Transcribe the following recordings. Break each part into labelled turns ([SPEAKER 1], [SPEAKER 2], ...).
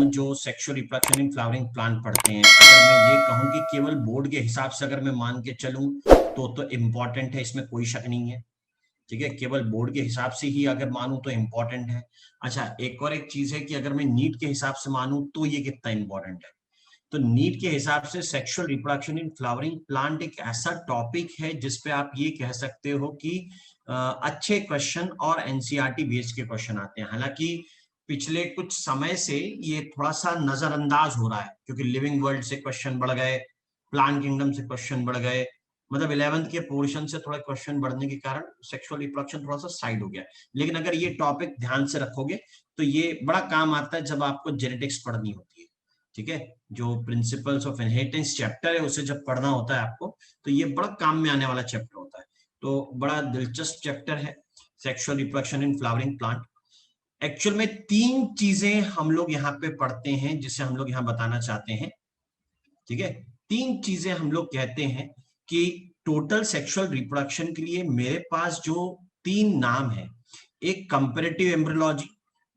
[SPEAKER 1] हम जो sexual reproduction in flowering plant पढ़ते हैं, अगर मैं ये कहूं कि केवल बोर्ड के हिसाब से अगर मैं मान के चलूं तो इम्पोर्टेंट है, इसमें कोई शक नहीं है। ठीक है, केवल बोर्ड के हिसाब से ही अगर मानूं तो इम्पोर्टेंट है। अच्छा, एक चीज है कि अगर मैं नीट के हिसाब से मानूं तो ये कितना इम्पोर्टेंट है। तो नीट के हिसाब से sexual reproduction in flowering plant एक ऐसा टॉपिक है जिसपे आप ये कह सकते हो कि अच्छे क्वेश्चन और एनसीईआरटी बेस्ड के क्वेश्चन आते हैं। हालांकि पिछले कुछ समय से ये थोड़ा सा नजरअंदाज हो रहा है, क्योंकि लिविंग वर्ल्ड से क्वेश्चन बढ़ गए, प्लांट किंगडम से क्वेश्चन बढ़ गए, मतलब 11th के पोर्शन से थोड़ा क्वेश्चन बढ़ने के कारण सेक्सुअल रिप्रोडक्शन थोड़ा सा साइड हो गया। लेकिन अगर ये टॉपिक ध्यान से रखोगे तो ये बड़ा काम आता है जब आपको जेनेटिक्स पढ़नी होती है। ठीक है, जो प्रिंसिपल्स ऑफ इनहेरिटेंस चैप्टर है उसे जब पढ़ना होता है आपको, तो ये बड़ा काम में आने वाला चैप्टर होता है। तो बड़ा दिलचस्प चैप्टर है sexual reproduction in flowering plant. Actual में 3 चीजें हम लोग यहाँ पे पढ़ते हैं जिसे हम लोग यहाँ बताना चाहते हैं। ठीक है, 3 चीजें हम लोग कहते हैं कि टोटल सेक्सुअल रिप्रोडक्शन के लिए मेरे पास जो 3 नाम है, एक कंपैरेटिव एम्ब्रियोलॉजी,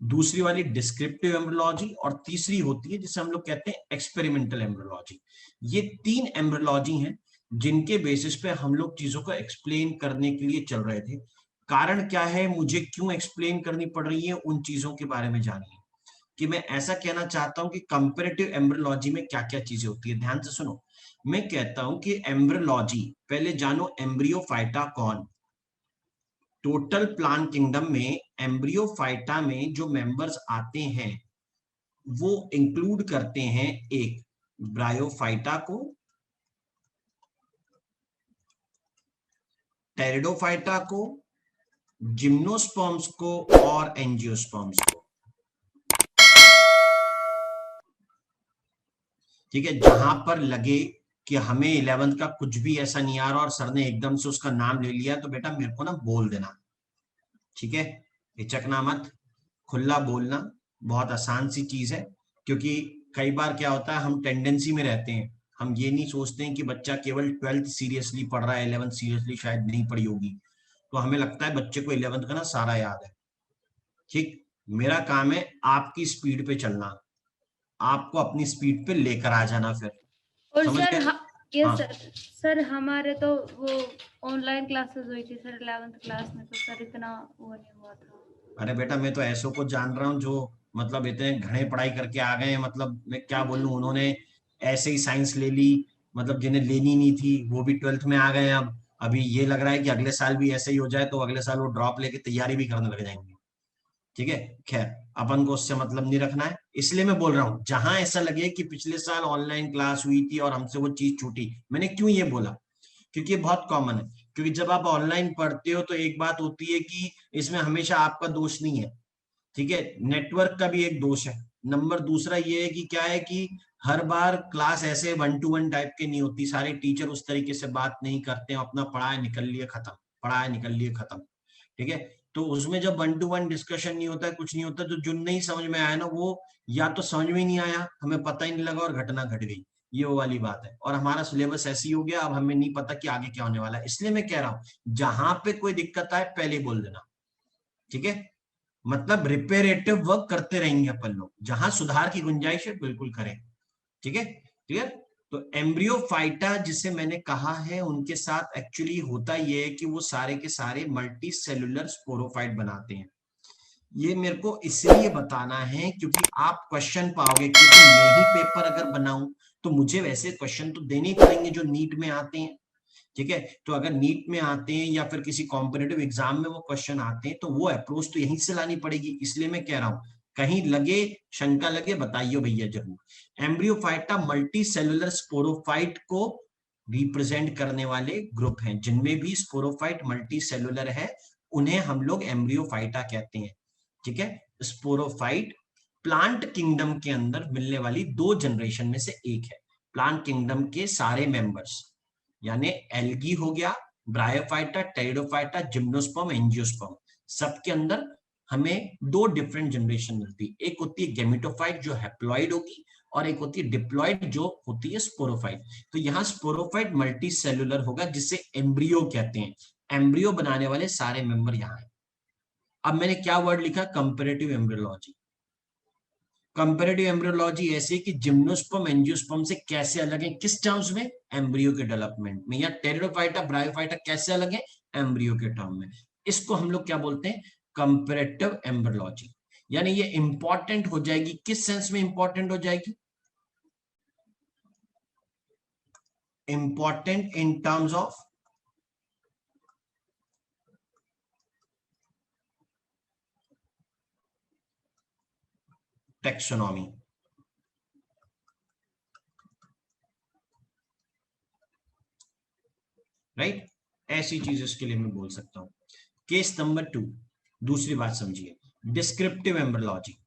[SPEAKER 1] दूसरी वाली डिस्क्रिप्टिव एम्ब्रियोलॉजी, और तीसरी होती है जिसे हम लोग कहते हैं एक्सपेरिमेंटल एम्ब्रियोलॉजी। ये 3 एम्ब्रियोलॉजी हैं जिनके बेसिस पे हम लोग चीजों को एक्सप्लेन करने के लिए चल रहे थे। कारण क्या है, मुझे क्यों एक्सप्लेन करनी पड़ रही है, उन चीजों के बारे में जानिए। कि मैं ऐसा कहना चाहता हूं कि कंपैरेटिव एम्ब्रियोलॉजी में क्या क्या चीजें होती है। ध्यान से सुनो, मैं कहता हूं कि एम्ब्रियोलॉजी, पहले जानो एम्ब्रियोफाइटा कौन। टोटल प्लांट किंगडम में एम्ब्रियोफाइटा में जो मेंबर्स आते हैं वो इंक्लूड करते हैं एक ब्रायोफाइटा को, टेरिडोफाइटा को, जिम्नोस्पर्म्स को और एंजियोस्पर्म्स को। ठीक है, जहां पर लगे कि हमें 11th का कुछ भी ऐसा नहीं आ रहा और सर ने एकदम से उसका नाम ले लिया, तो बेटा मेरे को ना बोल देना। ठीक है, हिचकना मत, खुला बोलना, बहुत आसान सी चीज है। क्योंकि कई बार क्या होता है, हम टेंडेंसी में रहते हैं, हम ये नहीं सोचते हैं कि बच्चा केवल 12th सीरियसली पढ़ रहा है, 11th सीरियसली शायद नहीं पढ़ी होगी, तो हमें लगता है बच्चे को 11th का ना सारा याद है। ठीक, मेरा काम है आपकी स्पीड पे चलना, आपको अपनी स्पीड पे लेकर आ जाना। फिर
[SPEAKER 2] और
[SPEAKER 1] समझ
[SPEAKER 2] सर
[SPEAKER 1] गए?
[SPEAKER 2] ये
[SPEAKER 1] हाँ,
[SPEAKER 2] सर हमारे तो वो ऑनलाइन क्लासेस हुई थी सर 11th क्लास में, तो सर इतना वो नहीं हुआ था।
[SPEAKER 1] अरे बेटा मैं तो ऐसों को जान रहा हूँ जो मतलब इतने घने पढ़ाई करके आ गए हैं, मतलब मैं क्या बोलूं, उन्होंने ऐसे ही साइंस ले ली, मतलब जिन्हें लेनी नहीं थी वो भी 12th में आ गए हैं। अब अभी ये लग रहा है कि अगले साल भी ऐसे ही हो जाए, तो अगले साल वो ड्रॉप लेके तैयारी भी करने लग जाएंगे। ठीक है, खैर अपन को उससे मतलब नहीं रखना है, इसलिए मैं बोल रहा हूँ जहां ऐसा लगे कि पिछले साल ऑनलाइन क्लास हुई थी और हमसे वो चीज छूटी। मैंने क्यों ये बोला, क्योंकि ये बहुत कॉमन है। क्योंकि जब आप ऑनलाइन पढ़ते हो तो एक बात होती है कि इसमें हमेशा आपका दोष नहीं है। ठीक है, नेटवर्क का भी एक दोष है। नंबर दूसरा ये है कि क्या है कि हर बार क्लास ऐसे 1 to 1 टाइप के नहीं होती, सारे टीचर उस तरीके से बात नहीं करते हैं, अपना पढ़ाए निकल लिए खत्म, पढ़ाए निकल लिए खत्म। ठीक है, तो उसमें जब 1 to 1 डिस्कशन नहीं होता है, कुछ नहीं होता, तो जो नहीं समझ में आया ना वो या तो समझ में नहीं आया, हमें पता ही नहीं लगा और घटना घट गई, ये वो वाली बात है। और हमारा सिलेबस ऐसी हो गया, अब हमें नहीं पता कि आगे क्या होने वाला है। इसलिए मैं कह रहा हूं जहां पे कोई दिक्कत आए पहले ही बोल देना। ठीक है, मतलब रिपेरेटिव वर्क करते रहेंगे अपन लोग, जहां सुधार की गुंजाइश है बिल्कुल करें। ठीक है, क्लियर? तो एम्ब्रियोफाइटा जिसे मैंने कहा है उनके साथ एक्चुअली होता यह है कि वो सारे के सारे मल्टी सेलुलर स्पोरोफाइट बनाते हैं। ये मेरे को इसलिए बताना है क्योंकि आप क्वेश्चन पाओगे, क्योंकि मैं ही पेपर अगर बनाऊं तो मुझे वैसे क्वेश्चन तो देने ही पड़ेंगे जो नीट में आते हैं। ठीक है, तो अगर नीट में आते हैं या फिर किसी कॉम्पिटेटिव एग्जाम में वो क्वेश्चन आते हैं तो वो अप्रोच तो यहीं से लानी पड़ेगी। इसलिए मैं कह रहा हूं कहीं लगे, शंका लगे, बताइए भैया जरूर। एम्ब्रियोफाइटा मल्टी सेलुलर स्पोरोफाइट को रिप्रेजेंट करने वाले ग्रुप हैं, जिनमें भी स्पोरोफाइट मल्टी सेलुलर है उन्हें हम लोग एम्ब्रियोफाइटा कहते हैं। ठीक है, स्पोरोफाइट प्लांट किंगडम के अंदर मिलने वाली 2 जनरेशन में से एक है। प्लांट किंगडम के सारे मेंबर्स, यानी एल्गी हो गया, ब्रायोफाइटा, टेरिडोफाइटा, जिम्नोस्पर्म, एंजियोस्पर्म, सबके अंदर हमें 2 डिफरेंट जनरेशन मिलती है। एक होती है गेमेटोफाइट जो हैप्लॉइड होगी, और एक होती है डिप्लॉइड जो होती है स्पोरोफाइट। तो यहाँ स्पोरोफाइट मल्टी सेलुलर होगा जिसे एम्ब्रियो कहते हैं। एम्ब्रियो बनाने वाले सारे मेंबर यहाँ है। अब मैंने क्या वर्ड लिखा, कंपैरेटिव एम्ब्रियोलॉजी। कंपैरेटिव एम्ब्रियोलॉजी ऐसे कि जिम्नोस्पर्म एंजियोस्पर्म से कैसे अलग है, किस टर्म्स में, एम्ब्रियो के डेवलपमेंट में, या टेरिडोफाइटा ब्रायोफाइटा कैसे अलग है, एम्ब्रियो के टर्म में। इसको हम लोग क्या बोलते हैं, कंपैरेटिव एम्ब्रियोलॉजी। यानी ये इंपॉर्टेंट हो जाएगी, किस सेंस में इंपॉर्टेंट हो जाएगी, important in terms of taxonomy. Right, ऐसी चीज इसके लिए मैं बोल सकता हूं। केस नंबर 2, दूसरी बात समझिए, डिस्क्रिप्टिव एम्ब्रियोलॉजी।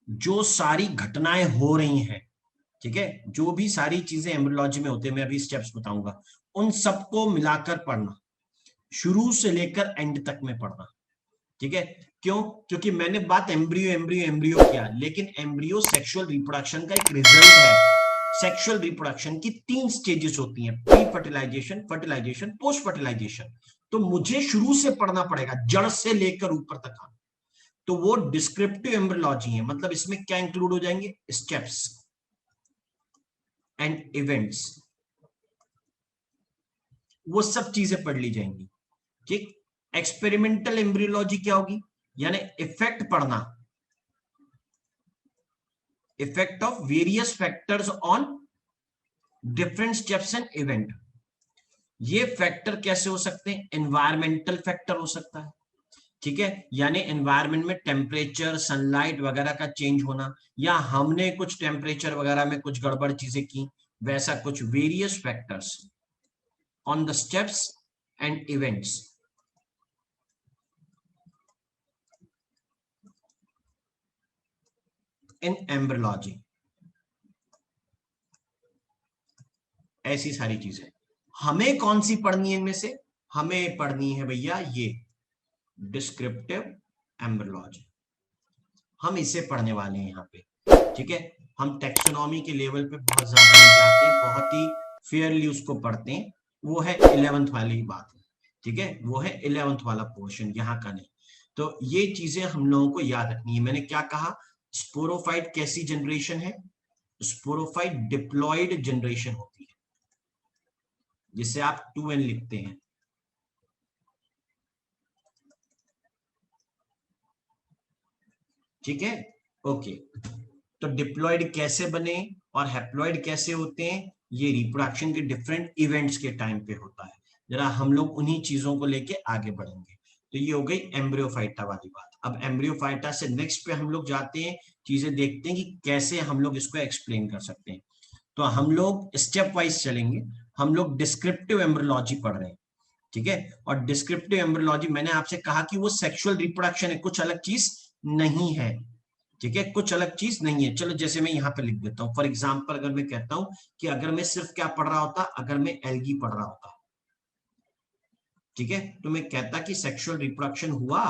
[SPEAKER 1] जो सारी घटनाएं हो रही हैं, ठीक है, जो भी सारी चीजें एम्ब्रियोलॉजी में होते हैं, मैं अभी स्टेप्स बताऊंगा, उन सबको मिलाकर पढ़ना, शुरू से लेकर एंड तक में पढ़ना। ठीक है, क्यों, क्योंकि मैंने बात एम्ब्रियो एम्ब्रियो एम्ब्रियो किया, लेकिन एम्ब्रियो सेक्सुअल रिप्रोडक्शन का एक रिजल्ट है। सेक्सुअल रिप्रोडक्शन की 3 स्टेजेस होती हैं, pre fertilisation, fertilisation, post fertilisation. तो मुझे शुरू से पढ़ना पड़ेगा, जड़ से लेकर ऊपर तक आना। तो वो डिस्क्रिप्टिव एम्ब्रियोलॉजी है, मतलब इसमें क्या इंक्लूड हो जाएंगे, स्टेप्स एंड इवेंट्स, वो सब चीजें पढ़ ली जाएंगी। ठीक, एक्सपेरिमेंटल एम्ब्रियोलॉजी क्या होगी, यानी इफेक्ट पढ़ना, effect of various factors on different steps and event. ये फैक्टर कैसे हो सकते हैं, एनवायरमेंटल फैक्टर हो सकता है, ठीक है, यानी एनवायरमेंट में टेम्परेचर, सनलाइट वगैरह का चेंज होना, या हमने कुछ टेम्परेचर वगैरह में कुछ गड़बड़ चीजें की, वैसा कुछ various factors on the steps and events in embryology. ऐसी सारी चीजें हमें कौन सी पढ़नी है, इनमें से हमें पढ़नी है भैया ये डिस्क्रिप्टिव एम्ब्रियोलॉजी, हम इसे पढ़ने वाले हैं यहाँ पे। ठीक है, हम टैक्सोनॉमी के लेवल पे बहुत ज्यादा नहीं जाते, बहुत ही फेयरली उसको पढ़ते हैं, वो है 11th वाली बात, ठीक है, वो है 11th वाला पोर्शन, यहाँ का नहीं। तो ये चीजें हम लोगों को याद रखनी है। मैंने क्या कहा, स्पोरोफाइट कैसी जनरेशन है, स्पोरोफाइट डिप्लॉयड जनरेशन होती है, जिसे आप 2n लिखते हैं। ठीक है, ओके, तो डिप्लॉयड कैसे बने और हैप्लॉयड कैसे होते हैं, ये रिप्रोडक्शन के डिफरेंट इवेंट्स के टाइम पे होता है। जरा हम लोग उन्हीं चीजों को लेके आगे बढ़ेंगे। तो ये हो गई एम्ब्रियोफाइटा वाली बात। अब एम्ब्रियोफाइटा से नेक्स्ट पे हम लोग जाते हैं, चीजें देखते हैं कि कैसे हम लोग इसको एक्सप्लेन कर सकते हैं। तो हम लोग स्टेप वाइज चलेंगे। हम लोग डिस्क्रिप्टिव एम्ब्रियोलॉजी पढ़ रहे हैं, ठीक है, और डिस्क्रिप्टिव एम्ब्रियोलॉजी मैंने आपसे कहा कि वो सेक्सुअल रिप्रोडक्शन है, कुछ अलग चीज नहीं है। ठीक है, कुछ अलग चीज नहीं है। चलो जैसे मैं यहाँ पे लिख देता हूँ, फॉर एग्जाम्पल अगर मैं कहता हूँ कि अगर मैं सिर्फ क्या पढ़ रहा होता, अगर मैं एल्गी पढ़ रहा होता, ठीक है, तो मैं कहता कि सेक्सुअल रिप्रोडक्शन हुआ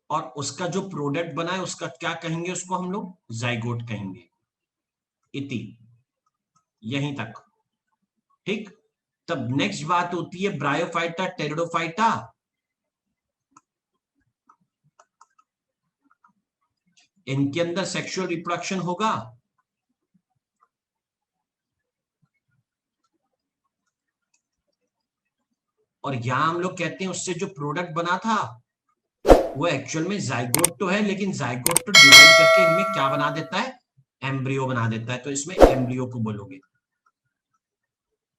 [SPEAKER 1] और उसका जो प्रोडक्ट बना है उसका क्या कहेंगे, उसको हम लोग जाइगोट कहेंगे, इति, यहीं तक। ठीक, तब नेक्स्ट बात होती है ब्रायोफाइटा, टेरिडोफाइटा। इनके अंदर सेक्सुअल रिप्रोडक्शन होगा, और यहां हम लोग कहते हैं उससे जो प्रोडक्ट बना था वो एक्चुअल में जाइगोट तो है, लेकिन जाइगोट तो डिवाइड करके इनमें क्या बना देता है, एम्ब्रियो बना देता है। तो इसमें एम्ब्रियो को बोलोगे।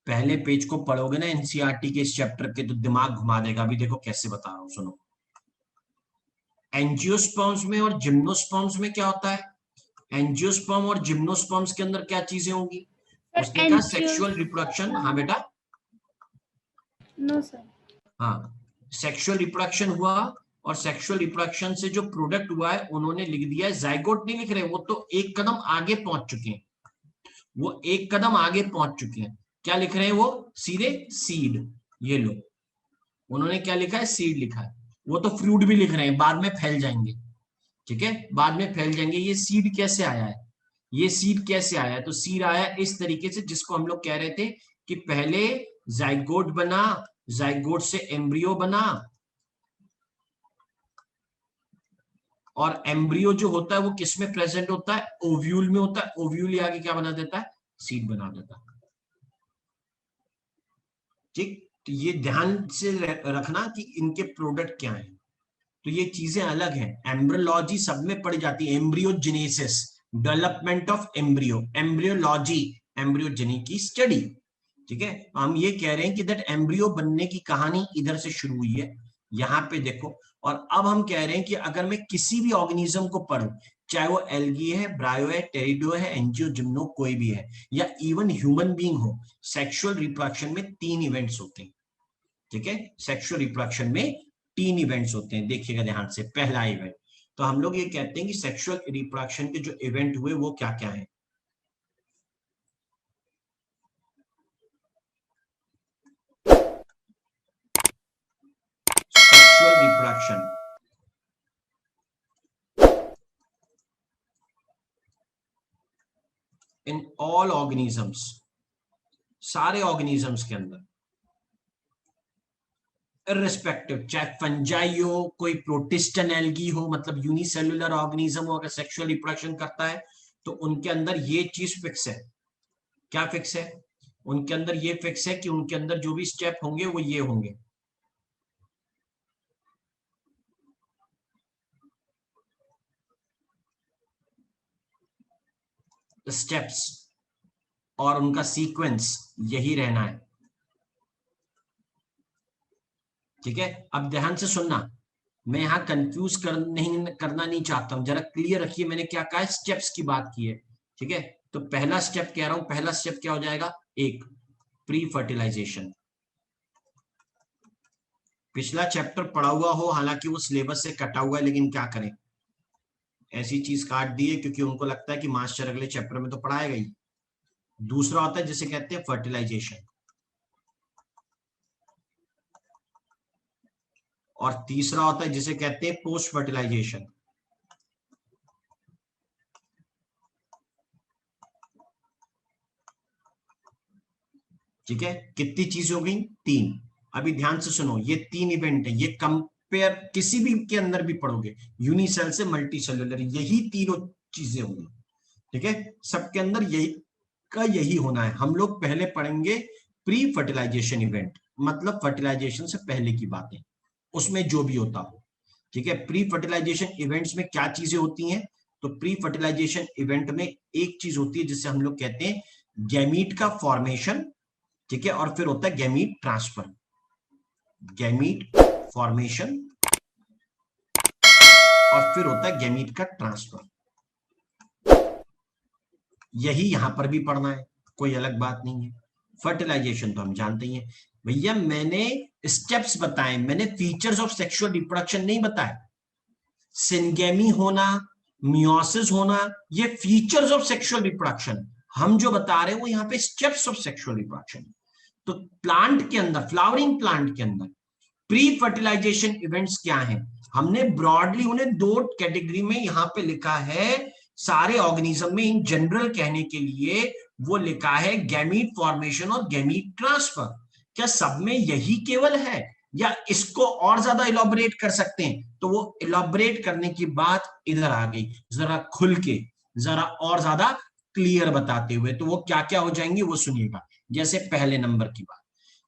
[SPEAKER 1] पहले पेज को पढ़ोगे ना एनसीईआरटी के इस चैप्टर के, तो दिमाग घुमा देगा। अभी देखो कैसे बता रहा हूं, सुनो। एंजियोस्पर्म्स में और जिम्नोस्पर्म्स में क्या होता है, एंजियोस्पर्म और जिम्नोस्पर्म्स के अंदर क्या चीजें होंगी, उसने कहा सेक्सुअल रिप्रोडक्शन। हाँ बेटा,
[SPEAKER 2] नो सर,
[SPEAKER 1] हाँ, सेक्सुअल रिप्रोडक्शन हुआ, और सेक्सुअल रिप्रोडक्शन से जो प्रोडक्ट हुआ है उन्होंने लिख दिया है, जाइगोट नहीं लिख रहे, वो तो एक कदम आगे पहुंच चुके हैं, वो एक कदम आगे पहुंच चुके हैं। क्या लिख रहे हैं वो, सीधे सीड। ये लो, उन्होंने क्या लिखा है, सीड लिखा है। वो तो फ्रूट भी लिख रहे हैं, बाद में फैल जाएंगे, ठीक है, बाद में फैल जाएंगे। ये सीड कैसे आया है, ये सीड कैसे आया है, तो सीड आया इस तरीके से, जिसको हम लोग कह रहे थे कि पहले जाइगोट बना, जाइगोट से एम्ब्रियो बना, और एम्ब्रियो जो होता है वो किस में प्रेजेंट होता है, ओव्यूल में होता है। ओव्यूल आगे क्या बना देता है, सीड बना देता है। ठीक, तो ये ध्यान से रखना कि इनके प्रोडक्ट क्या हैं। तो ये चीजें अलग हैं, एम्ब्रियोलॉजी सब में पढ़ी जाती है। Embryogenesis, development of embryo, embryology, embryogeny की स्टडी। ठीक है, हम ये कह रहे हैं कि दैट एम्ब्रियो बनने की कहानी इधर से शुरू हुई है, यहाँ पे देखो। और अब हम कह रहे हैं कि अगर मैं किसी भी ऑर्गेनिज्म को पढ़ूं, चाहे वो एल्गी है, ब्रायो है, टेरिडो है, एंजियोजिम्नो कोई भी है, या इवन ह्यूमन बीइंग हो, सेक्सुअल रिप्रोडक्शन में 3 इवेंट्स होते हैं। ठीक है, सेक्सुअल रिप्रोडक्शन में 3 इवेंट्स होते हैं, देखिएगा ध्यान से। पहला इवेंट, तो हम लोग ये कहते हैं कि सेक्सुअल रिप्रोडक्शन के जो इवेंट हुए वो क्या क्या है। Sexual reproduction in all organisms, सारे ऑर्गेनिजम्स के अंदर, इररिस्पेक्टिव, चाहे फंजाई हो, कोई प्रोटिस्टन एल्गी हो, मतलब यूनिसेलुलर ऑर्गेनिज्म हो, अगर सेक्सुअल रिप्रोडक्शन करता है तो उनके अंदर ये चीज फिक्स है। क्या फिक्स है? उनके अंदर ये फिक्स है कि उनके अंदर जो भी स्टेप होंगे वो ये होंगे। स्टेप्स और उनका सीक्वेंस यही रहना है। ठीक है, अब ध्यान से सुनना, मैं यहां कंफ्यूज करना नहीं चाहता हूं, जरा क्लियर रखिए मैंने क्या कहा है, स्टेप्स की बात की है। ठीक है, तो पहला स्टेप कह रहा हूं, पहला स्टेप क्या हो जाएगा, एक प्री फर्टिलाइजेशन। पिछला चैप्टर पढ़ा हुआ हो, हालांकि वो सिलेबस से कटा हुआ है, लेकिन क्या करें, ऐसी चीज काट दी है क्योंकि उनको लगता है कि मास्टर अगले चैप्टर में तो पढ़ाएगा ही। दूसरा होता है जिसे कहते हैं फर्टिलाइजेशन, और तीसरा होता है जिसे कहते हैं पोस्ट फर्टिलाइजेशन। ठीक है, कितनी चीजें हो गई, 3। अभी ध्यान से सुनो, ये 3 इवेंट है, ये कंपेयर किसी भी के अंदर भी पढ़ोगे, यूनिसेल से मल्टी सेलुलर, यही तीनों चीजें होंगी। ठीक है, सबके अंदर यही होना है। हम लोग पहले पढ़ेंगे प्री फर्टिलाइजेशन इवेंट, मतलब फर्टिलाइजेशन से पहले की बातें, उसमें जो भी होता हो। ठीक है, प्री फर्टिलाइजेशन इवेंट्स में क्या चीजें होती हैं, तो प्री फर्टिलाइजेशन इवेंट में एक चीज होती है जिसे हम लोग कहते हैं गैमीट का फॉर्मेशन। ठीक है, और फिर होता है गैमीट ट्रांसफर, गैमीट फॉर्मेशन, और फिर होता है गैमीट का ट्रांसफर। यही यहां पर भी पढ़ना है, कोई अलग बात नहीं है। फर्टिलाइजेशन तो हम जानते ही हैं भैया, मैंने स्टेप्स बताए, मैंने फीचर्स ऑफ सेक्सुअल रिप्रोडक्शन नहीं बताए। सिंगेमी होना, मियोसिस होना, ये फीचर्स ऑफ सेक्सुअल रिप्रोडक्शन। हम जो बता रहे हैं वो यहाँ पे स्टेप्स ऑफ सेक्सुअल रिप्रोडक्शन। तो प्लांट के अंदर, फ्लावरिंग प्लांट के अंदर प्री फर्टिलाइजेशन इवेंट्स क्या हैं, हमने ब्रॉडली उन्हें 2 कैटेगरी में यहां पे लिखा है। सारे ऑर्गेनिज्म में इन जनरल कहने के लिए वो लिखा है गैमीट फॉर्मेशन और गैमीट ट्रांसफर। क्या सब में यही केवल है, या इसको और ज्यादा इलॉबरेट कर सकते हैं? तो वो इलॉबरेट करने की बात इधर आ गई, जरा खुल के, जरा और ज्यादा क्लियर बताते हुए। तो वो क्या क्या हो जाएंगी वो सुनिएगा। जैसे पहले नंबर की बात,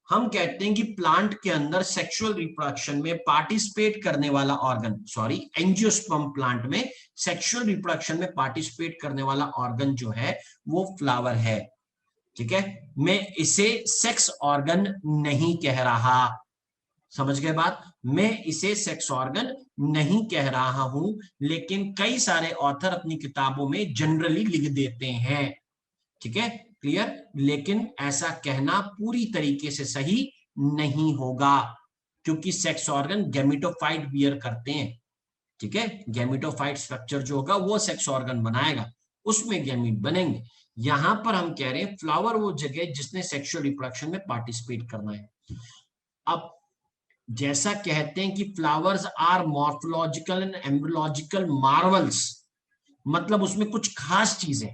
[SPEAKER 1] हम कहते हैं कि प्लांट के अंदर सेक्सुअल रिप्रोडक्शन में पार्टिसिपेट करने वाला ऑर्गन, सॉरी एंजियोस्पर्म प्लांट में सेक्सुअल रिप्रोडक्शन में पार्टिसिपेट करने वाला ऑर्गन जो है वो फ्लावर है। ठीक है, मैं इसे सेक्स ऑर्गन नहीं कह रहा, समझ गए बात, मैं इसे सेक्स ऑर्गन नहीं कह रहा हूं, लेकिन कई सारे ऑथर अपनी किताबों में जनरली लिख देते हैं। ठीक है, क्लियर, लेकिन ऐसा कहना पूरी तरीके से सही नहीं होगा, क्योंकि सेक्स ऑर्गन गैमेटोफाइट बियर करते हैं। ठीक है, गैमेटोफाइट स्ट्रक्चर जो होगा वो सेक्स ऑर्गन बनाएगा, उसमें गैमीट बनेंगे। यहां पर हम कह रहे हैं फ्लावर वो जगह जिसने सेक्सुअल रिप्रोडक्शन में पार्टिसिपेट करना है। अब जैसा कहते हैं कि flowers are morphological and embryological marvels, मतलब उसमें कुछ खास चीजें,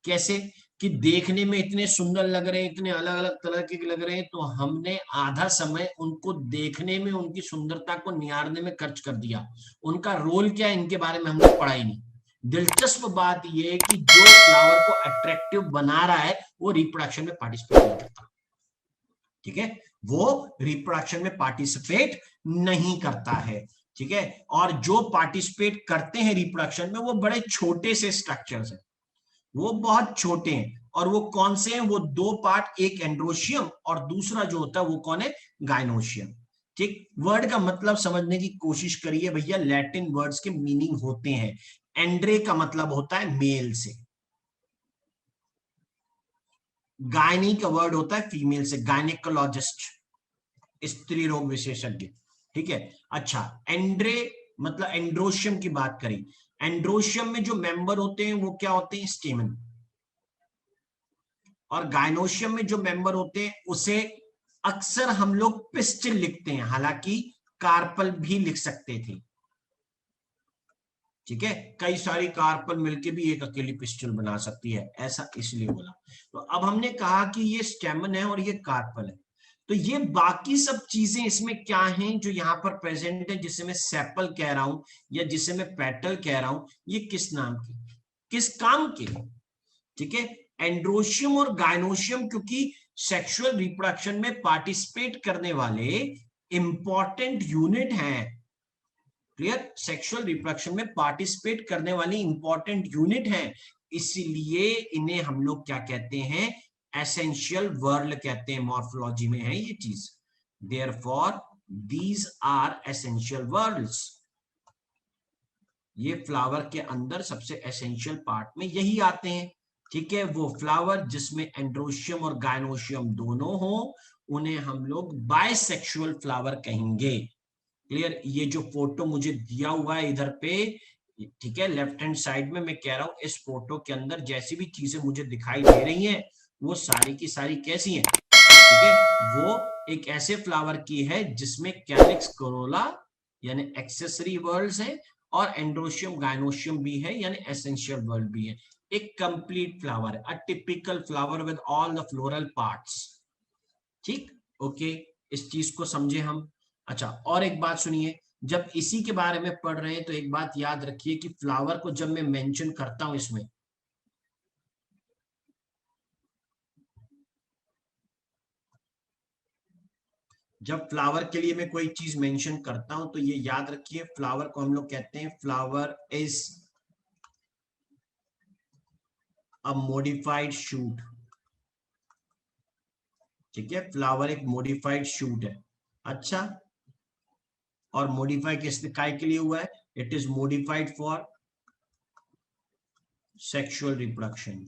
[SPEAKER 1] कैसे कि देखने में इतने सुंदर लग रहे हैं, इतने अलग अलग तरह के लग रहे हैं, तो हमने आधा समय उनको देखने में, उनकी सुंदरता को निहारने में खर्च कर दिया। उनका रोल क्या है इनके बारे में हमने पढ़ा ही नहीं। दिलचस्प बात यह है कि जो फ्लावर को अट्रैक्टिव बना रहा है वो रिप्रोडक्शन में पार्टिसिपेट नहीं करता। ठीक है, वो रिप्रोडक्शन में पार्टिसिपेट नहीं करता है। ठीक है, और जो पार्टिसिपेट करते हैं रिप्रोडक्शन में वो बड़े छोटे से स्ट्रक्चर्स हैं, वो बहुत छोटे हैं। और वो कौन से हैं? वो दो पार्ट, एक एंड्रोशियम और दूसरा जो होता है वो कौन है? गायनोशियम। ठीक, वर्ड का मतलब समझने की कोशिश करिए भैया, लैटिन वर्ड्स के मीनिंग होते हैं। एंड्रे का मतलब होता है मेल से, गायनी का वर्ड होता है फीमेल से, गायनेकोलॉजिस्ट, स्त्री रोग विशेषज्ञ। ठीक है, अच्छा, एंड्रे मतलब एंड्रोशियम की बात करें, एंड्रोशियम में जो मेंबर होते हैं वो क्या होते हैं? स्टेमन। और गायनोशियम में जो मेंबर होते हैं उसे अक्सर हम लोग पिस्टिल लिखते हैं, हालांकि कार्पल भी लिख सकते थे। ठीक है, कई सारी कार्पल मिलके भी एक अकेली पिस्टल बना सकती है, ऐसा इसलिए बोला। तो अब हमने कहा कि ये स्टेमन है और ये कार्पल है, तो ये बाकी सब चीजें इसमें क्या हैं जो यहाँ पर प्रेजेंट है, जिसे मैं सेपल कह रहा हूं या जिसे मैं पेटल कह रहा हूं, ये किस नाम की, किस काम के? ठीक है, एंड्रोशियम और गायनोशियम क्योंकि सेक्सुअल रिप्रोडक्शन में पार्टिसिपेट करने वाले इंपॉर्टेंट यूनिट हैं। क्लियर, सेक्सुअल रिप्रोडक्शन में पार्टिसिपेट करने वाली इंपॉर्टेंट यूनिट है, इसलिए इन्हें हम लोग क्या कहते हैं? एसेंशियल वर्ड कहते हैं, मॉर्फोलॉजी में है ये चीज। Therefore these are essential words. ये फ्लावर के अंदर सबसे एसेंशियल पार्ट में यही आते हैं। ठीक है, वो फ्लावर जिसमें एंड्रोशियम और गायनोशियम दोनों हो उन्हें हम लोग बायसेक्सुअल फ्लावर कहेंगे। क्लियर, ये जो फोटो मुझे दिया हुआ है इधर पे, ठीक है, लेफ्ट हैंड साइड में, मैं कह रहा हूं इस फोटो के अंदर जैसी भी चीजें मुझे दिखाई दे रही हैं वो सारी की सारी कैसी हैं? ठीक है, वो एक ऐसे फ्लावर की है जिसमें कैलिक्स, कोरोला यानी एक्सेसरी वर्ड्स है, और एंड्रोशियम गायनोशियम भी है यानी एसेंशियल वर्ड भी है। एक कंप्लीट फ्लावर है, a typical flower with all the floral parts. ठीक, ओके, इस चीज को समझे हम। अच्छा, और एक बात सुनिए, जब इसी के बारे में पढ़ रहे हैं तो एक बात याद रखिए कि फ्लावर को जब मैं मेंशन करता हूं इसमें, जब फ्लावर के लिए मैं कोई चीज मेंशन करता हूं तो ये याद रखिए, फ्लावर को हम लोग कहते हैं flower is a modified shoot. ठीक है, फ्लावर एक मॉडिफाइड शूट है। अच्छा, और मॉडिफाई किस काय के लिए हुआ है? It is modified for sexual reproduction.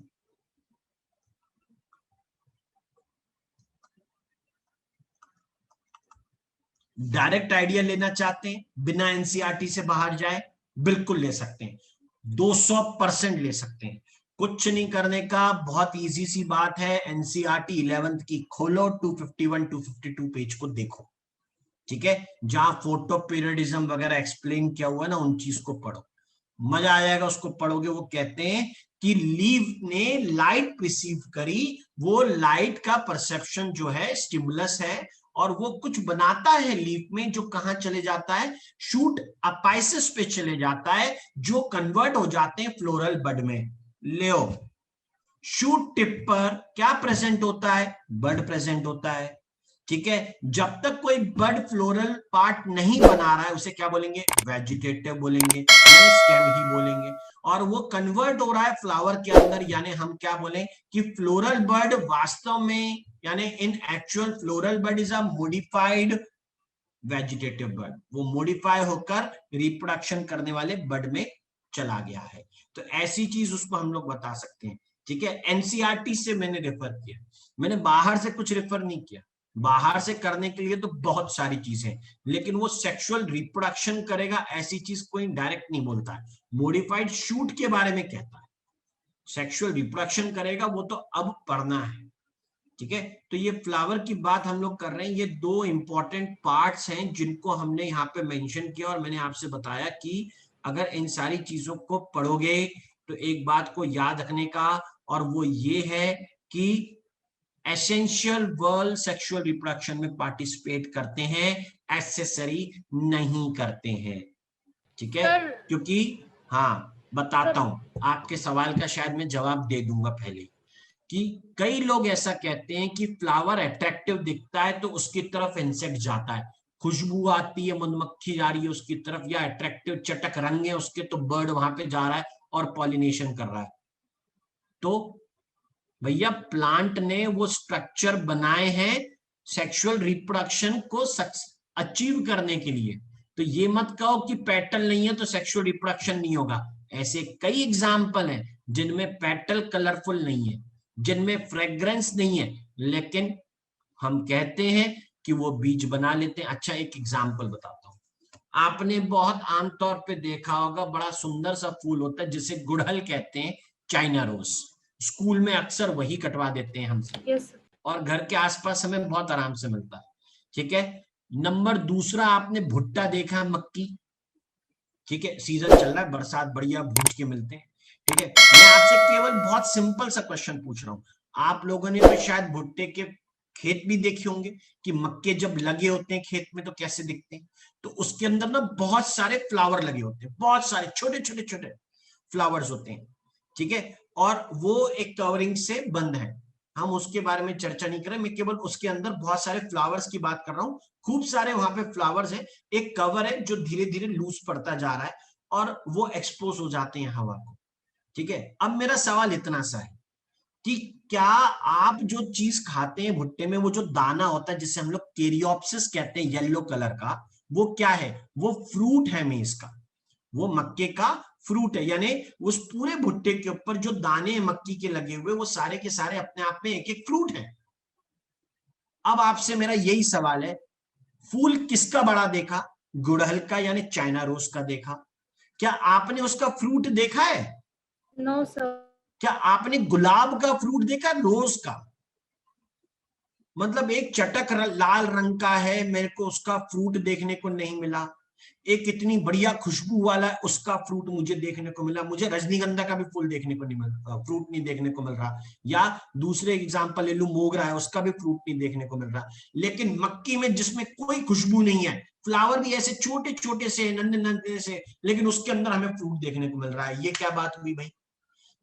[SPEAKER 1] Direct idea लेना चाहते हैं बिना एनसीईआरटी से बाहर जाए, बिल्कुल ले सकते हैं, 200% ले सकते हैं। कुछ नहीं करने का, बहुत इजी सी बात है, एनसीईआरटी 11th की खोलो, 251 252 पेज को देखो। ठीक है, जहां फोटो पीरियडिज्म वगैरह एक्सप्लेन किया हुआ है ना, उन चीज को पढ़ो, मजा आ जाएगा। उसको पढ़ोगे, वो कहते हैं कि लीव ने लाइट रिसीव करी, वो लाइट का परसेप्शन जो है स्टिमुलस है, और वो कुछ बनाता है लीफ में जो कहां चले जाता है? शूट अपाइसिस पे चले जाता है, जो कन्वर्ट हो जाते हैं फ्लोरल बड में। लियो, शूट टिप पर क्या प्रेजेंट होता है? बड प्रेजेंट होता है। ठीक है, जब तक कोई बड फ्लोरल पार्ट नहीं बना रहा है उसे क्या बोलेंगे? वेजिटेटिव बोलेंगे, यानी स्टेम ही बोलेंगे। और वो कन्वर्ट हो रहा है फ्लावर के अंदर, यानी हम क्या बोले कि फ्लोरल बड वास्तव में, यानी in actual floral bud is a modified vegetative bud, वो मॉडिफाई होकर रिप्रोडक्शन करने वाले बड में चला गया है। तो ऐसी चीज उसको हम लोग बता सकते हैं। ठीक है, एनसीईआरटी से मैंने रेफर किया, मैंने बाहर से कुछ रेफर नहीं किया। बाहर से करने के लिए तो बहुत सारी चीजें, लेकिन वो सेक्सुअल रिप्रोडक्शन करेगा ऐसी चीज कोई डायरेक्ट नहीं बोलता है। मॉडिफाइड शूट के बारे में कहता है, सेक्सुअल रिप्रोडक्शन करेगा वो तो अब पढ़ना है। ठीक है, तो ये फ्लावर की बात हम लोग कर रहे हैं, ये दो इंपॉर्टेंट पार्ट्स हैं जिनको हमने यहाँ पे मेंशन किया, और मैंने आपसे बताया कि अगर इन सारी चीजों को पढ़ोगे तो एक बात को याद रखने का, और वो ये है कि एसेंशियल वर्ल्ड सेक्सुअल रिप्रोडक्शन में पार्टिसिपेट करते हैं, एक्सेसरी नहीं करते हैं। ठीक है, क्योंकि हाँ बताता हूं, आपके सवाल का शायद मैं जवाब दे दूंगा पहले, कि कई लोग ऐसा कहते हैं कि फ्लावर अट्रैक्टिव दिखता है तो उसकी तरफ इंसेक्ट जाता है, खुशबू आती है, मधुमक्खी जा रही है उसकी तरफ, या अट्रैक्टिव चटक रंग है उसके तो बर्ड वहां पे जा रहा है और पॉलिनेशन कर रहा है। तो भैया प्लांट ने वो स्ट्रक्चर बनाए हैं सेक्सुअल रिप्रोडक्शन को अचीव करने के लिए। तो ये मत कहो कि पेटल नहीं है तो सेक्सुअल रिप्रोडक्शन नहीं होगा। ऐसे कई एग्जाम्पल हैं जिनमें पेटल कलरफुल नहीं है, जिनमें फ्रेग्रेंस नहीं है, लेकिन हम कहते हैं कि वो बीज बना लेते हैं। अच्छा एक एग्जाम्पल बताता हूँ, आपने बहुत आमतौर पे देखा होगा, बड़ा सुंदर सा फूल होता है जिसे गुड़हल कहते हैं, चाइना रोज। स्कूल में अक्सर वही कटवा देते हैं हमसे,
[SPEAKER 2] yes,
[SPEAKER 1] और घर के आसपास हमें बहुत आराम से मिलता है। ठीक है, नंबर दूसरा, आपने भुट्टा देखा, मक्की। ठीक है, सीजन चल रहा है, बरसात, बढ़िया भूज के मिलते हैं। ठीक है, मैं आपसे केवल बहुत सिंपल सा क्वेश्चन पूछ रहा हूं, आप लोगों ने तो शायद भुट्टे के खेत भी देखे होंगे कि मक्के जब लगे होते हैं खेत में तो कैसे दिखते हैं। तो उसके अंदर ना बहुत सारे फ्लावर लगे होते हैं, बहुत सारे छोटे छोटे छोटे फ्लावर्स होते हैं। ठीक है, और वो एक कवरिंग से बंद है, हम उसके बारे में चर्चा नहीं कर रहे, मैं केवल उसके अंदर बहुत सारे फ्लावर्स की बात कर रहा हूं। खूब सारे वहां पे फ्लावर्स हैं, एक कवर है जो धीरे धीरे लूज पड़ता जा रहा है और वो एक्सपोज हो जाते हैं हवा को। ठीक है, अब मेरा सवाल इतना सा है कि क्या आप जो चीज खाते हैं भुट्टे में, वो जो दाना होता है जिसे हम लोग केरियोप्सिस कहते हैं, येलो कलर का, वो क्या है? वो फ्रूट है मेज का, वो मक्के का फ्रूट है। यानी उस पूरे भुट्टे के ऊपर जो दाने मक्की के लगे हुए, वो सारे के सारे अपने आप में एक एक फ्रूट है। अब आपसे मेरा यही सवाल है, फूल किसका बड़ा देखा? गुड़हल का यानी चाइना रोज का देखा। क्या आपने उसका फ्रूट देखा है?
[SPEAKER 2] No sir.
[SPEAKER 1] क्या आपने गुलाब का फ्रूट देखा, रोज का? मतलब एक चटक लाल रंग का है, मेरे को उसका फ्रूट देखने को नहीं मिला। एक इतनी बढ़िया खुशबू वाला है, उसका फ्रूट मुझे देखने को मिला। मुझे रजनीगंधा का भी फूल देखने को नहीं मिल रहा, फ्रूट नहीं देखने को मिल रहा। या दूसरे एग्जांपल ले लूं, मोगरा है, उसका भी फ्रूट नहीं देखने को मिल रहा। लेकिन मक्की में जिसमें कोई खुशबू नहीं है, फ्लावर भी ऐसे छोटे छोटे से नन्हे नन्हे से, लेकिन उसके अंदर हमें फ्रूट देखने को मिल रहा है, ये क्या बात हुई भाई?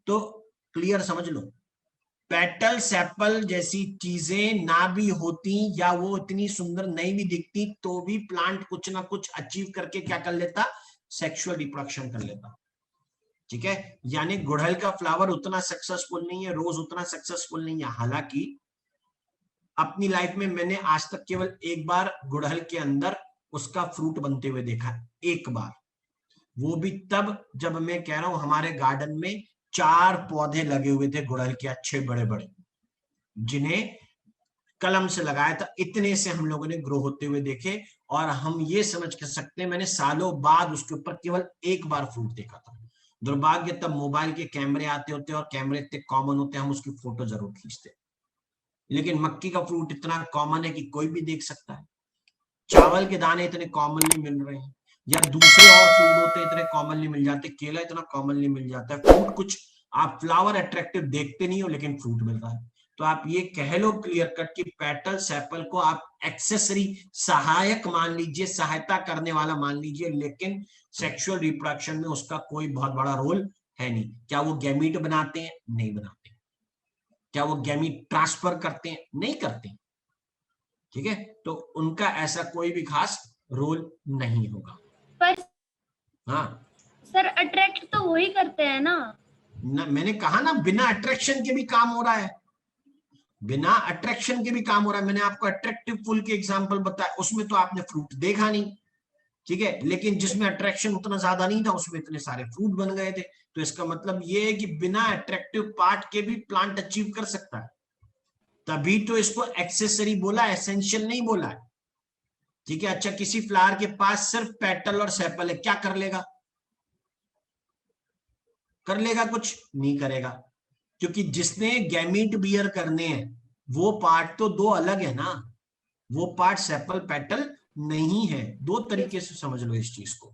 [SPEAKER 1] तो क्लियर समझ लो, पेटल सेपल जैसी चीजें ना भी होती या वो इतनी सुंदर नहीं भी दिखती, तो भी प्लांट कुछ ना कुछ अचीव करके क्या कर लेता? सेक्सुअल रिप्रोडक्शन कर लेता। ठीक है, यानी गुड़हल का फ्लावर उतना सक्सेसफुल नहीं है, रोज उतना सक्सेसफुल नहीं है। हालांकि अपनी लाइफ में मैंने आज तक केवल एक बार गुड़हल के अंदर उसका फ्रूट बनते हुए देखा, एक बार, वो भी तब जब मैं कह रहा हूं हमारे गार्डन में 4 पौधे लगे हुए थे गुड़हल के, अच्छे बड़े बड़े, जिन्हें कलम से लगाया था, इतने से हम लोगों ने ग्रो होते हुए देखे। और हम ये समझ कर सकते हैं, मैंने सालों बाद उसके ऊपर केवल एक बार फ्रूट देखा था। दुर्भाग्य तब मोबाइल के कैमरे आते होते और कैमरे इतने कॉमन होते, हम उसकी फोटो जरूर खींचते। लेकिन मक्की का फ्रूट इतना कॉमन है कि कोई भी देख सकता है, चावल के दाने इतने कॉमनली मिल रहे हैं, या दूसरे और फूड होते इतने कॉमनली मिल जाते, केला इतना कॉमनली मिल जाता है। फ्रूट कुछ आप फ्लावर अट्रैक्टिव देखते नहीं हो, लेकिन फ्रूट मिल रहा है। तो आप ये कह लो क्लियर कट कि पेटल सेपल को आप एक्सेसरी, सहायक मान लीजिए, सहायता करने वाला मान लीजिए, लेकिन सेक्सुअल रिप्रोडक्शन में उसका कोई बहुत बड़ा रोल है नहीं। क्या वो गैमीट बनाते हैं? नहीं बनाते। क्या वो गैमीट ट्रांसफर करते हैं? नहीं करते। ठीक है, तो उनका ऐसा कोई भी खास रोल नहीं होगा।
[SPEAKER 2] पर
[SPEAKER 1] हाँ
[SPEAKER 2] सर अट्रैक्ट तो वही करते हैं ना?
[SPEAKER 1] मैंने कहा ना, बिना अट्रैक्शन के भी काम हो रहा है, बिना अट्रैक्शन के भी काम हो रहा है। मैंने आपको अट्रैक्टिव फूल के एग्जांपल बताया, उसमें तो आपने फ्रूट देखा नहीं। ठीक है, लेकिन जिसमें अट्रैक्शन उतना ज्यादा नहीं था, उसमें इतने सारे फ्रूट बन गए थे। तो इसका मतलब ये है कि बिना अट्रैक्टिव पार्ट के भी प्लांट अचीव कर सकता है। तभी तो इसको एक्सेसरी बोला, एसेंशियल नहीं बोला है। ठीक है, अच्छा किसी फ्लावर के पास सिर्फ पेटल और सेपल है, क्या कर लेगा? कर लेगा? कुछ नहीं करेगा, क्योंकि जिसने गैमीट बियर करने हैं वो पार्ट तो दो अलग है ना, वो पार्ट सेपल पेटल नहीं है। दो तरीके से समझ लो इस चीज को।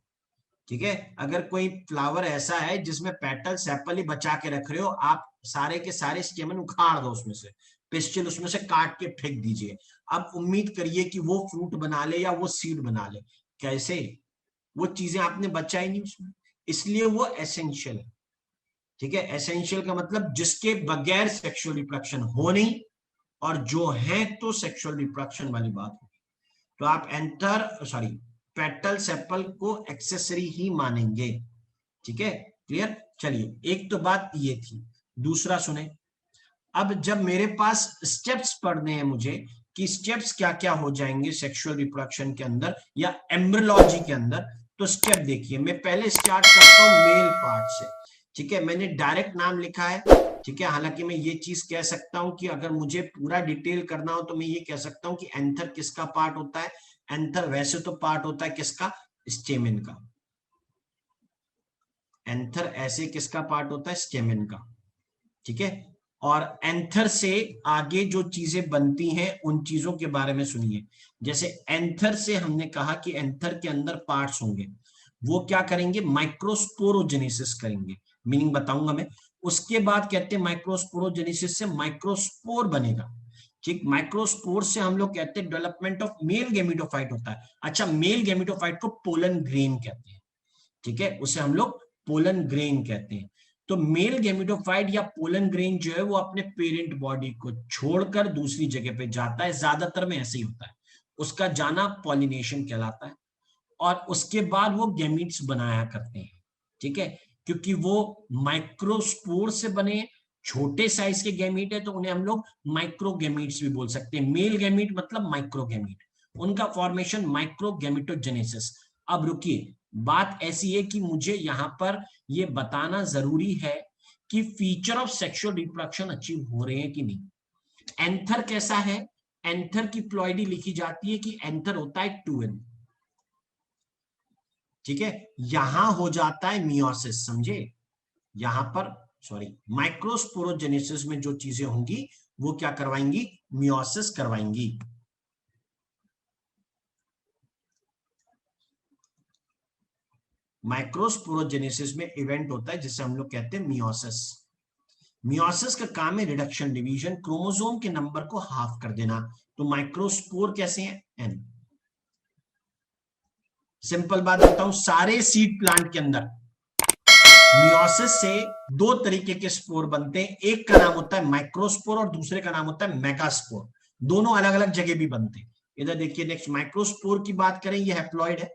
[SPEAKER 1] ठीक है, अगर कोई फ्लावर ऐसा है जिसमें पेटल सेपल ही बचा के रख रहे हो, आप सारे के सारे स्टेमन उखाड़ दो, उसमें से पिस्टिल उसमें से काट के फेंक दीजिए। अब उम्मीद करिए कि वो फ्रूट बना ले या वो सीड बना ले, कैसे? वो चीजें आपने बचाई नहीं उसमें, इसलिए वो एसेंशियल है। ठीक है, एसेंशियल का मतलब जिसके बगैर सेक्सुअल रिप्रोडक्शन हो नहीं, और जो है तो सेक्सुअल रिप्रोडक्शन वाली बात होगी। तो आप पेटल सेपल को एक्सेसरी ही मानेंगे। ठीक है, क्लियर? चलिए, एक तो बात ये थी। दूसरा सुने, अब जब मेरे पास स्टेप्स पढ़ने हैं मुझे कि स्टेप्स क्या क्या हो जाएंगे सेक्सुअल रिप्रोडक्शन के अंदर या एम्ब्रियोलॉजी के अंदर, तो स्टेप देखिए, मैं पहले स्टार्ट करता हूं मेल पार्ट से। ठीक है, मैंने डायरेक्ट नाम लिखा है। ठीक है, हालांकि मैं ये चीज कह सकता हूं कि अगर मुझे पूरा डिटेल करना हो तो मैं ये कह सकता हूं कि एंथर किसका पार्ट होता है। एंथर वैसे तो पार्ट होता है किसका? स्टेमिन का। एंथर ऐसे किसका पार्ट होता है? स्टेमिन का। ठीक है, और एंथर से आगे जो चीजें बनती हैं उन चीजों के बारे में सुनिए। जैसे एंथर से हमने कहा कि एंथर के अंदर पार्ट्स होंगे, वो क्या करेंगे? माइक्रोस्पोरोजेनेसिस करेंगे। मीनिंग बताऊंगा मैं। उसके बाद कहते हैं माइक्रोस्पोरोजेनेसिस से माइक्रोस्पोर बनेगा। ठीक, माइक्रोस्पोर से हम लोग कहते हैं डेवलपमेंट ऑफ मेल गैमेटोफाइट होता है। अच्छा, मेल गैमेटोफाइट को पोलन ग्रेन कहते हैं। ठीक है, उसे हम लोग पोलन ग्रेन कहते हैं। तो मेल गैमेटोफाइट या पोलन ग्रेन जो है वो अपने पेरेंट बॉडी को छोड़कर दूसरी जगह पे जाता है, ज्यादातर में ऐसे ही होता है। उसका जाना पॉलिनेशन कहलाता है, और उसके बाद वो गैमीट्स बनाया करते हैं। ठीक है, क्योंकि वो माइक्रोस्पोर से बने छोटे साइज के गैमीट है, तो उन्हें हम लोग माइक्रोगैमीट्स भी बोल सकते हैं। मेल गैमीट मतलब माइक्रोगैमीट, उनका फॉर्मेशन माइक्रोगैमेटोजेनेसिस। अब रुकिए, बात ऐसी है कि मुझे यहां पर यह बताना जरूरी है कि feature of sexual reproduction achieve हो रहे हैं कि नहीं। एंथर कैसा है? एंथर की प्लॉइडी लिखी जाती है कि एंथर होता है 2n। ठीक है, यहां हो जाता है मियोसिस, समझे? यहां पर माइक्रोस्पोरोजेनेसिस में जो चीजें होंगी वो क्या करवाएंगी? मियोसिस करवाएंगी। माइक्रोस्पोरोजेनेसिस में इवेंट होता है जिसे हम लोग कहते हैं मियोसिस। मियोसिस का काम है रिडक्शन, डिवीजन, क्रोमोसोम के नंबर को हाफ कर देना। तो माइक्रोस्पोर कैसे हैं? एन। सिंपल बात बताऊं, सारे सीड प्लांट के अंदर मियोसिस से दो तरीके के स्पोर बनते हैं। एक का नाम होता है माइक्रोस्पोर और दूसरे का नाम होता है मेगास्पोर। दोनों अलग अलग जगह भी बनते हैं। इधर देखिए, नेक्स्ट माइक्रोस्पोर की बात करें, ये हैप्लॉइड है।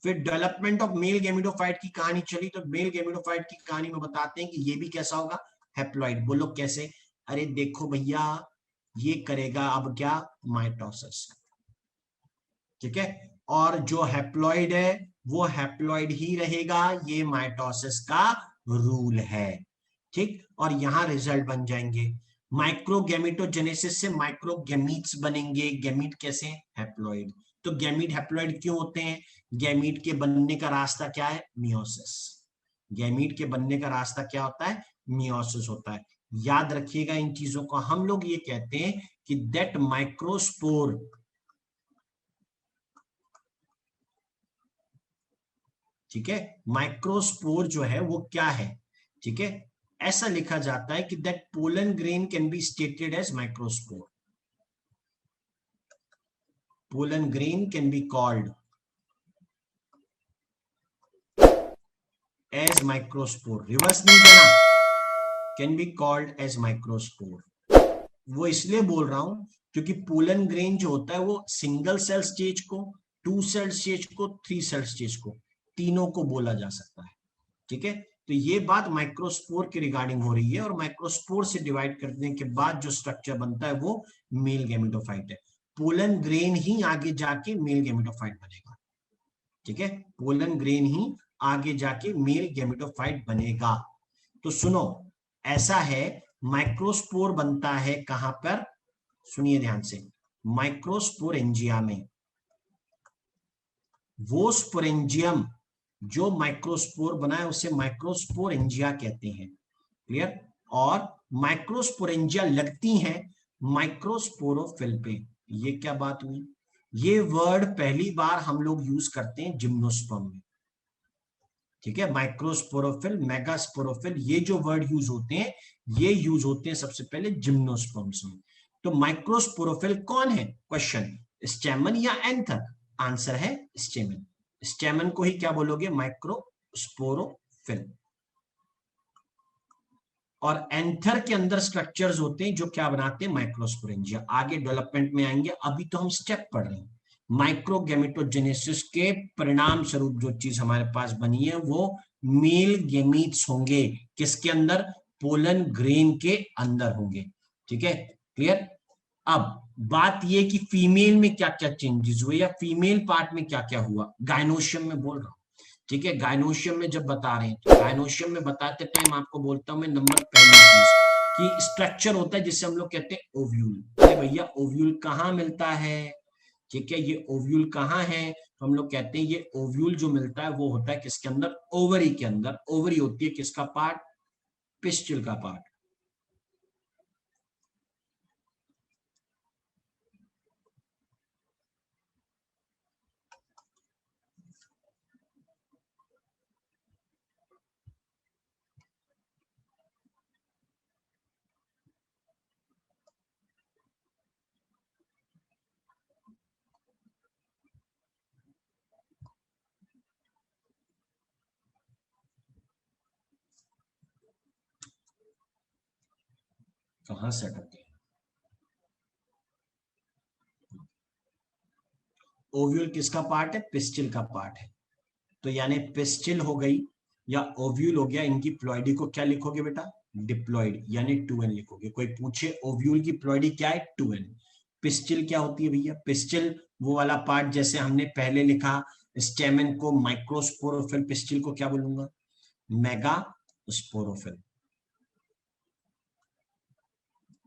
[SPEAKER 1] फिर डेवलपमेंट ऑफ मेल गैमेटोफाइट की कहानी चली, तो मेल गैमेटोफाइट की कहानी में बताते हैं कि ये भी कैसा होगा? हैप्लॉइड। बोलो कैसे? अरे देखो भैया, ये करेगा अब क्या? माइटोसिस। ठीक है, और जो हैप्लॉइड है वो हैप्लॉइड ही रहेगा, ये माइटोसिस का रूल है। ठीक, और यहां रिजल्ट बन जाएंगे। माइक्रोगैमेटोजेनेसिस से माइक्रोगैमीट्स बनेंगे। गैमीट कैसे? हैप्लॉइड। तो गैमीट हैप्लॉइड क्यों होते हैं? गैमीट के बनने का रास्ता क्या है? मियोसिस। गैमीट के बनने का रास्ता क्या होता है? मियोसिस होता है। याद रखिएगा इन चीजों को। हम लोग ये कहते हैं कि दैट माइक्रोस्पोर, ठीक है, माइक्रोस्पोर जो है वो क्या है? ठीक है, ऐसा लिखा जाता है कि that pollen grain can be stated as microspore. Pollen grain can be called as microspore. Reverse नहीं देना, can be called as microspore. वो इसलिए बोल रहा हूं क्योंकि पोलन ग्रेन जो होता है वो सिंगल सेल स्टेज को, 2 सेल स्टेज को, 3 सेल स्टेज को, तीनों को बोला जा सकता है। ठीक है, तो ये बात माइक्रोस्पोर के रिगार्डिंग हो रही है, और माइक्रोस्पोर से डिवाइड करने के बाद जो स्ट्रक्चर बनता है वो मेल गैमेटोफाइट है। पोलन ग्रेन ही आगे जाके मेल गैमेटोफाइट बनेगा। ठीक है, पोलन ग्रेन ही आगे जाके मेल गैमेटोफाइट बनेगा। तो सुनो, ऐसा है, माइक्रोस्पोर बनता है कहां पर? सुनिए ध्यान से, माइक्रोस्पोरेंजिया में। वो स्पोरेंजियम जो माइक्रोस्पोर बना है उसे माइक्रोस्पोरेंजिया कहते हैं। क्लियर? और माइक्रोस्पोरेंजिया लगती हैं माइक्रोस्पोरोफिल पे। ये क्या बात हुई? ये वर्ड पहली बार हम लोग यूज करते हैं जिम्नोस्पर्म में। ठीक है, माइक्रोस्पोरोफिल, मेगास्पोरोफिल, ये जो वर्ड यूज होते हैं ये यूज होते हैं सबसे पहले जिम्नोस्पर्म्स में। तो माइक्रोस्पोरोफिल कौन है, क्वेश्चन, स्टेमन या एंथर? आंसर है स्टेमन। स्टेमन को ही क्या बोलोगे, माइक्रोस्पोरोफिल। और एंथर के अंदर स्ट्रक्चर्स होते हैं जो क्या बनाते हैं, माइक्रोस्पोरेंजिया। आगे डेवलपमेंट में आएंगे, अभी तो हम स्टेप पढ़ रहे हैं। माइक्रोगेमेटोजेनेसिस के परिणाम स्वरूप जो चीज हमारे पास बनी है वो मेल गेमीट्स होंगे, किसके अंदर, पोलन ग्रेन के अंदर होंगे। ठीक है, क्लियर। अब बात ये कि फीमेल में क्या क्या चेंजेस हुए या फीमेल पार्ट में क्या क्या हुआ, गायनोशियम में बोल रहा हूं। ठीक है, गायनोशियम में जब बता रहे हैं तो गायनोशियम में बताते टाइम आपको बोलता हूं मैं नंबर पहली चीज कि स्ट्रक्चर होता है जिससे हम लोग कहते हैं ओव्यूल। अरे भैया ओव्यूल कहाँ मिलता है, ठीक है, ये ओव्यूल कहाँ है, तो हम लोग कहते हैं ये ओव्यूल जो मिलता है वो होता है किसके अंदर, ओवरी के अंदर। ओवरी होती है किसका पार्ट, पिस्टिल का पार्ट। कहां से अटके, ओव्यूल किसका पार्ट है, पिस्टिल का पार्ट है। तो यानी पिस्टिल हो गई या ओव्यूल हो गया, इनकी प्लॉइडी को क्या लिखोगे बेटा, डिप्लॉइड, यानी 2n लिखोगे। कोई पूछे ओव्यूल की प्लॉइडी क्या है, 2n। पिस्टिल क्या होती है भैया, पिस्टिल वो वाला पार्ट जैसे हमने पहले लिखा, स्टेमन को माइक्रोस्पोरोफिल, पिस्टिल को क्या बोलूंगा, मेगास्पोरोफिल।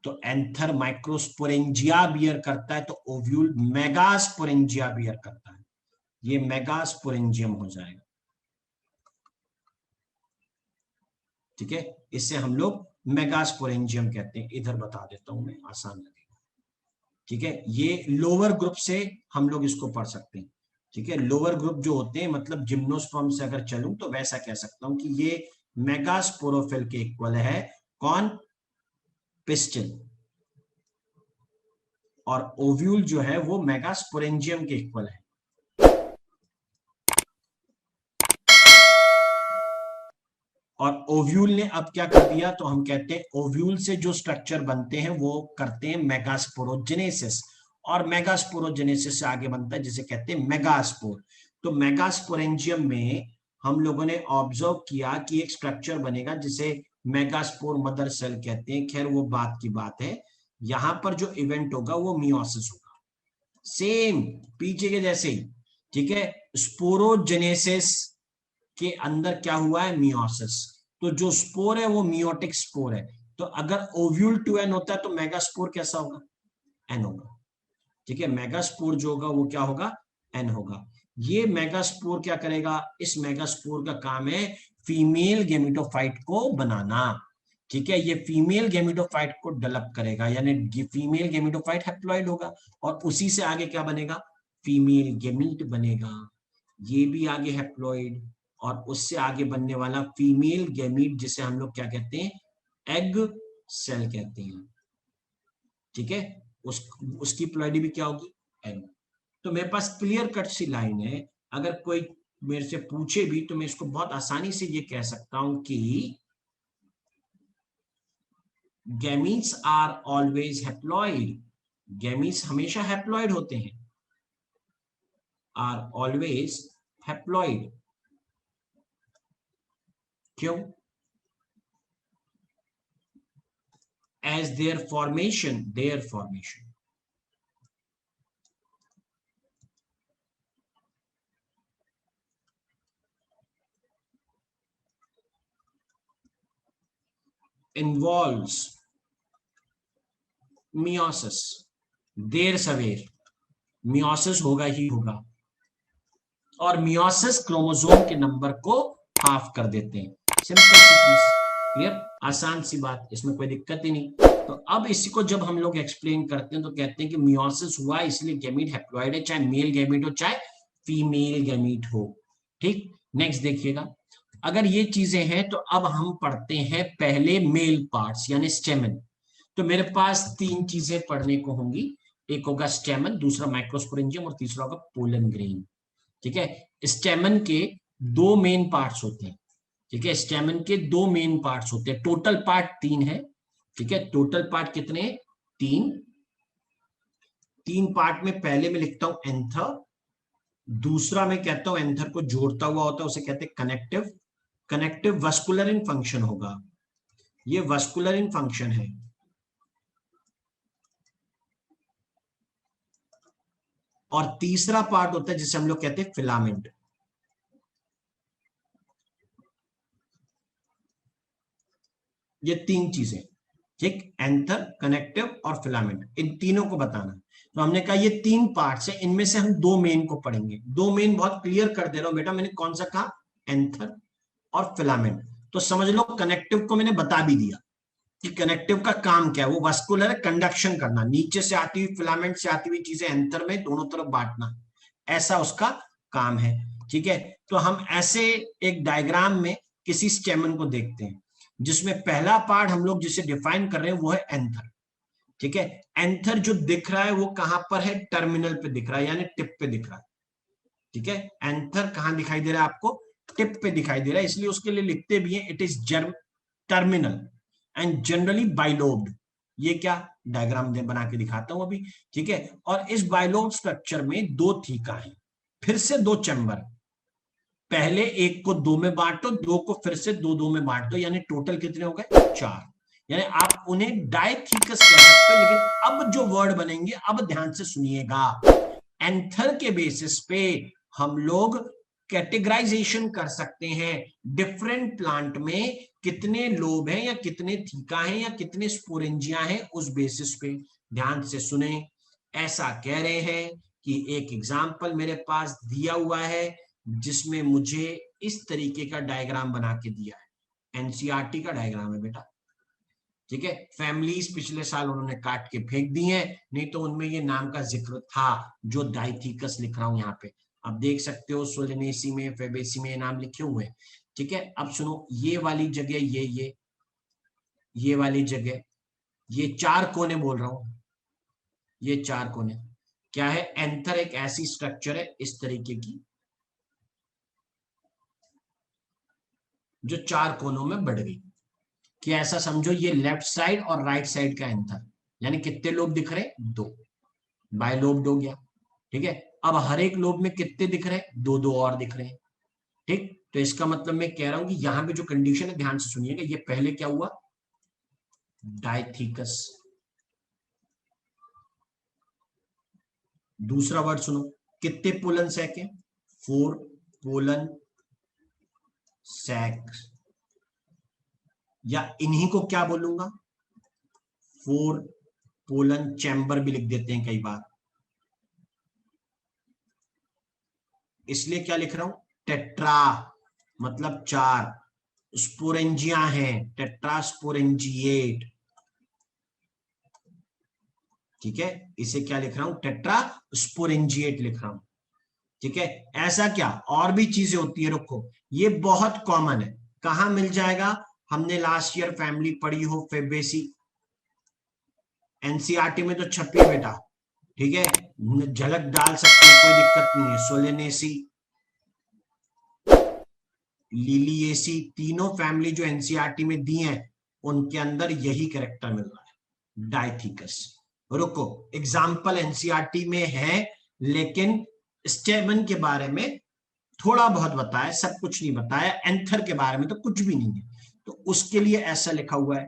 [SPEAKER 1] तो एंथर माइक्रोस्पोरेंजिया बियर करता है, तो ओव्यूल मेगास्पोरेंजिया बियर करता है, ये मेगास्पोरेंजियम हो जाएगा। ठीक है, इसे हम लोग मेगास्पोरेंजियम कहते हैं, इधर बता देता हूं मैं, आसान लगेगा। ठीक है, ये लोअर ग्रुप से हम लोग इसको पढ़ सकते हैं। ठीक है, लोअर ग्रुप जो होते हैं, मतलब जिम्नोस्पर्म से अगर चलूं तो वैसा कह सकता हूं कि ये मेगास्पोरोफिल के इक्वल है, कौन, पिस्टिल। और ओव्यूल जो है वो मेगास्पोरेंजियम के इक्वल है। और ओव्यूल ने अब क्या कर दिया, तो हम कहते हैं ओव्यूल से जो स्ट्रक्चर बनते हैं वो करते हैं मेगास्पोरोजेनेसिस, और मेगास्पोरोजेनेसिस से आगे बनता है जिसे कहते हैं मेगास्पोर। तो मेगास्पोरेंजियम में हम लोगों ने ऑब्जर्व किया कि एक स्ट्रक्चर बनेगा जिसे मेगास्पोर मदर सेल कहते हैं। खैर वो बात की बात है, यहां पर जो इवेंट होगा वो मियोसिस होगा, सेम पीछे के जैसे ही। ठीक है, स्पोरोजेनेसिस के अंदर क्या हुआ है, मियोसिस। तो जो स्पोर है वो मियोटिक स्पोर है। तो अगर ओव्यूल 2n होता है तो मेगास्पोर कैसा होगा, n होगा। ठीक है, मेगास्पोर जो होगा वो क्या होगा, n होगा। ये मेगास्पोर क्या करेगा, इस मेगास्पोर का काम है फीमेल गेमिटोफाइट को बनाना। ठीक है, ये फीमेल गेमिटोफाइट को डेवलप करेगा, यानी फीमेल गेमिटोफाइट हैप्लॉइड होगा, और उसी से आगे क्या बनेगा, फीमेल गेमीट बनेगा। ये भी आगे हैप्लॉइड, और उससे आगे बनने वाला फीमेल गैमीट जिसे हम लोग क्या कहते हैं, एग सेल कहते हैं। ठीक है, उसकी प्लॉइडी भी क्या होगी, एग। तो मेरे पास क्लियर कट सी लाइन है, अगर कोई मेरे से पूछे भी तो मैं इसको बहुत आसानी से ये कह सकता हूं कि gametes are always haploid, gametes हमेशा हैप्लॉइड होते हैं, आर ऑलवेज हैप्लॉइड। क्यों, as their formation involves meiosis, देर सवेर मियोसिस होगा ही होगा, और मियोसिस क्रोमोसोम के नंबर को हाफ कर देते हैं। सिंपल सी चीज, क्लियर, आसान सी बात, इसमें कोई दिक्कत ही नहीं। तो अब इसी को जब हम लोग एक्सप्लेन करते हैं तो कहते हैं कि मियोसिस हुआ इसलिए गैमीट हैप्लॉइड है, चाहे मेल गैमीट हो चाहे फीमेल गैमीट हो। ठीक, नेक्स्ट देखिएगा, अगर ये चीजें हैं तो अब हम पढ़ते हैं पहले मेल पार्ट्स यानी स्टेमन। तो मेरे पास तीन चीजें पढ़ने को होंगी, एक होगा स्टेमन, दूसरा माइक्रोस्पोरेंजियम और तीसरा होगा पोलन ग्रेन। ठीक है, स्टेमन के दो मेन पार्ट्स होते हैं। ठीक है, स्टेमन के दो मेन पार्ट्स होते हैं, टोटल पार्ट तीन है। ठीक है, टोटल पार्ट कितने हैं? तीन। तीन पार्ट में पहले मैं लिखता हूं एंथर, दूसरा मैं कहता हूं एंथर को जोड़ता हुआ होता है, उसे कहते हैं कनेक्टिव। कनेक्टिव वस्कुलर इन फंक्शन होगा, ये वस्कुलर इन फंक्शन है। और तीसरा पार्ट होता है जिसे हम लोग कहते हैं फिलामेंट। ये तीन चीजें, ठीक, एंथर, कनेक्टिव और फिलामेंट, इन तीनों को बताना। तो हमने कहा ये तीन पार्ट्स हैं, इनमें से हम दो मेन को पढ़ेंगे। दो मेन बहुत क्लियर कर दे रहा हूं बेटा, मैंने कौन सा कहा? एंथर और फिलामेंट। तो समझ लो कनेक्टिव को मैंने बता भी दिया कि कनेक्टिव का काम क्या है, वो वस्कुलर कंडक्शन करना, नीचे से आती हुई फिलामेंट से आती हुई चीजें एंथर में दोनों तरफ बांटना, ऐसा उसका काम है। ठीक है, तो हम ऐसे एक डायग्राम में किसी स्टेमन को देखते हैं जिसमें पहला पार्ट हम लोग जिसे डिफाइन कर रहे हैं वो है एंथर। ठीक है, एंथर जो दिख रहा है वो कहां पर है? टर्मिनल पे दिख रहा है, यानी टिप पे दिख रहा है। ठीक है, एंथर कहां दिखाई दे रहा है आपको? टिप पे दिखाई दे रहा है, इसलिए उसके लिए लिखते भी हैं it is germ terminal and generally bilobed. ये क्या डायग्राम बना के दिखाता हूं अभी। ठीक है, और इस बाइलोब स्ट्रक्चर में दो थीका है, फिर से दो चैम्बर। पहले एक को दो में बांटो, दो को फिर से दो दो में बांट दो, यानी टोटल कितने हो गए? चार। यानी आप उन्हें डायथीकस कह सकते हो, लेकिन अब जो वर्ड बनेंगे अब ध्यान से सुनिएगा। एंथर के बेसिस पे हम लोग कैटेगराइजेशन कर सकते हैं डिफरेंट प्लांट में कितने लोब हैं या कितने थीका हैं या कितने स्पोरेंजिया हैं, उस बेसिस पे। ध्यान से सुने, ऐसा कह रहे हैं कि एक एग्जाम्पल मेरे पास दिया हुआ है जिसमें मुझे इस तरीके का डायग्राम बना के दिया है, एनसीईआरटी का डायग्राम है बेटा। ठीक है, फैमिलीज पिछले साल उन्होंने काट के फेंक दी हैं, नहीं तो उनमें ये नाम का जिक्र था जो डाइथीकस लिख रहा हूं यहाँ पे। आप देख सकते हो सोलेनेसी में, फेबेसी में नाम लिखे हुए हैं। ठीक है, अब सुनो, ये वाली जगह, ये वाली जगह, ये चार कोने बोल रहा हूं, ये चार कोने क्या है? एंथर एक ऐसी स्ट्रक्चर है इस तरीके की जो चार कोनों में बढ़ गई। कि ऐसा समझो ये लेफ्ट साइड और राइट साइड का एंथर, यानी कितने लोब दिख रहे? दो, बायलोब्ड हो गया। ठीक है, अब हर एक लोब में कितने दिख रहे? दो दो और दिख रहे हैं। ठीक, तो इसका मतलब मैं कह रहा हूं कि यहां पे जो कंडीशन है, ध्यान से सुनिएगा, ये पहले क्या हुआ? डायथीकस। दूसरा वर्ड सुनो, कितने पोलन सैक है? 4 पोलन सैक, या इन्हीं को क्या बोलूंगा? 4 पोलन चैम्बर भी लिख देते हैं कई बार, इसलिए क्या लिख रहा हूं? टेट्रा, मतलब चार। स्पोरेंजिया है, टेट्रास्पोरेंजिएट। ठीक है, इसे क्या लिख रहा हूं? टेट्रास्पोरेंजिएट लिख रहा हूं। ठीक है, ऐसा क्या और भी चीजें होती है, रुको, ये बहुत कॉमन है, कहां मिल जाएगा? हमने लास्ट ईयर फैमिली पढ़ी हो, फेबेसी, एनसीईआरटी में तो छपी बेटा। ठीक है, झलक डाल सकते हैं, कोई दिक्कत नहीं है। सोलेनेसी, लिलिएसी, तीनों फैमिली जो एनसीईआरटी में दी हैं उनके अंदर यही कैरेक्टर मिल रहा है, डायथीकस। रुको, एग्जाम्पल एनसीईआरटी में है, लेकिन स्टेमन के बारे में थोड़ा बहुत बताया, सब कुछ नहीं बताया। एंथर के बारे में तो कुछ भी नहीं है, तो उसके लिए ऐसा लिखा हुआ है,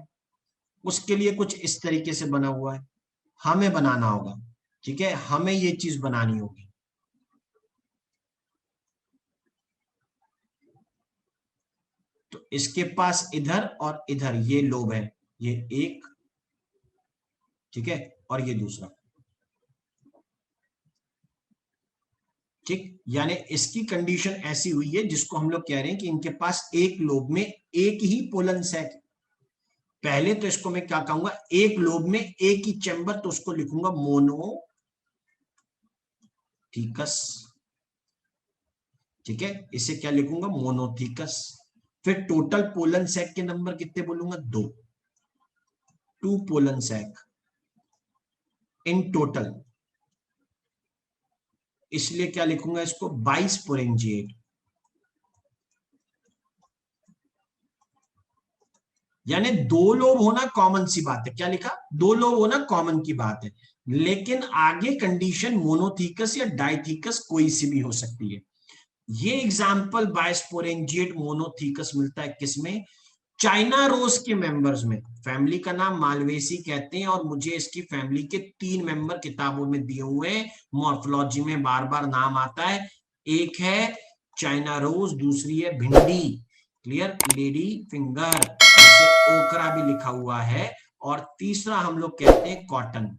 [SPEAKER 1] उसके लिए कुछ इस तरीके से बना हुआ है, हमें बनाना होगा। ठीक है, हमें ये चीज बनानी होगी। तो इसके पास इधर और इधर ये लोब है, ये एक, ठीक है, और ये दूसरा। ठीक, यानी इसकी कंडीशन ऐसी हुई है जिसको हम लोग कह रहे हैं कि इनके पास एक लोब में एक ही पोलन सैक। पहले तो इसको मैं क्या कहूंगा? एक लोब में एक ही चैम्बर, तो उसको लिखूंगा मोनोथीकस। ठीक है, इसे क्या लिखूंगा? मोनोथीकस। फिर टोटल पोलन सैक के नंबर कितने बोलूंगा? 2 पोलन सैक इन टोटल, इसलिए क्या लिखूंगा इसको? 22 स्पोरेंजिएट, यानी 2 लोब होना कॉमन सी बात है। क्या लिखा? 2 लोब होना कॉमन की बात है, लेकिन आगे कंडीशन मोनोथीकस या डाइथीकस कोई सी भी हो सकती है। ये एग्जाम्पल बायस्पोरेंजिएट मोनोथीकस मिलता है किसमें? चाइना रोज के मेंबर्स में। फैमिली का नाम मालवेसी कहते हैं और मुझे इसकी फैमिली के 3 मेंबर किताबों में दिए हुए हैं, मॉर्फोलॉजी में बार बार नाम आता है। एक है चाइना रोज, दूसरी है भिंडी, क्लियर, लेडी फिंगर, जिसे ओकरा भी लिखा हुआ है, और तीसरा हम लोग कहते हैं कॉटन।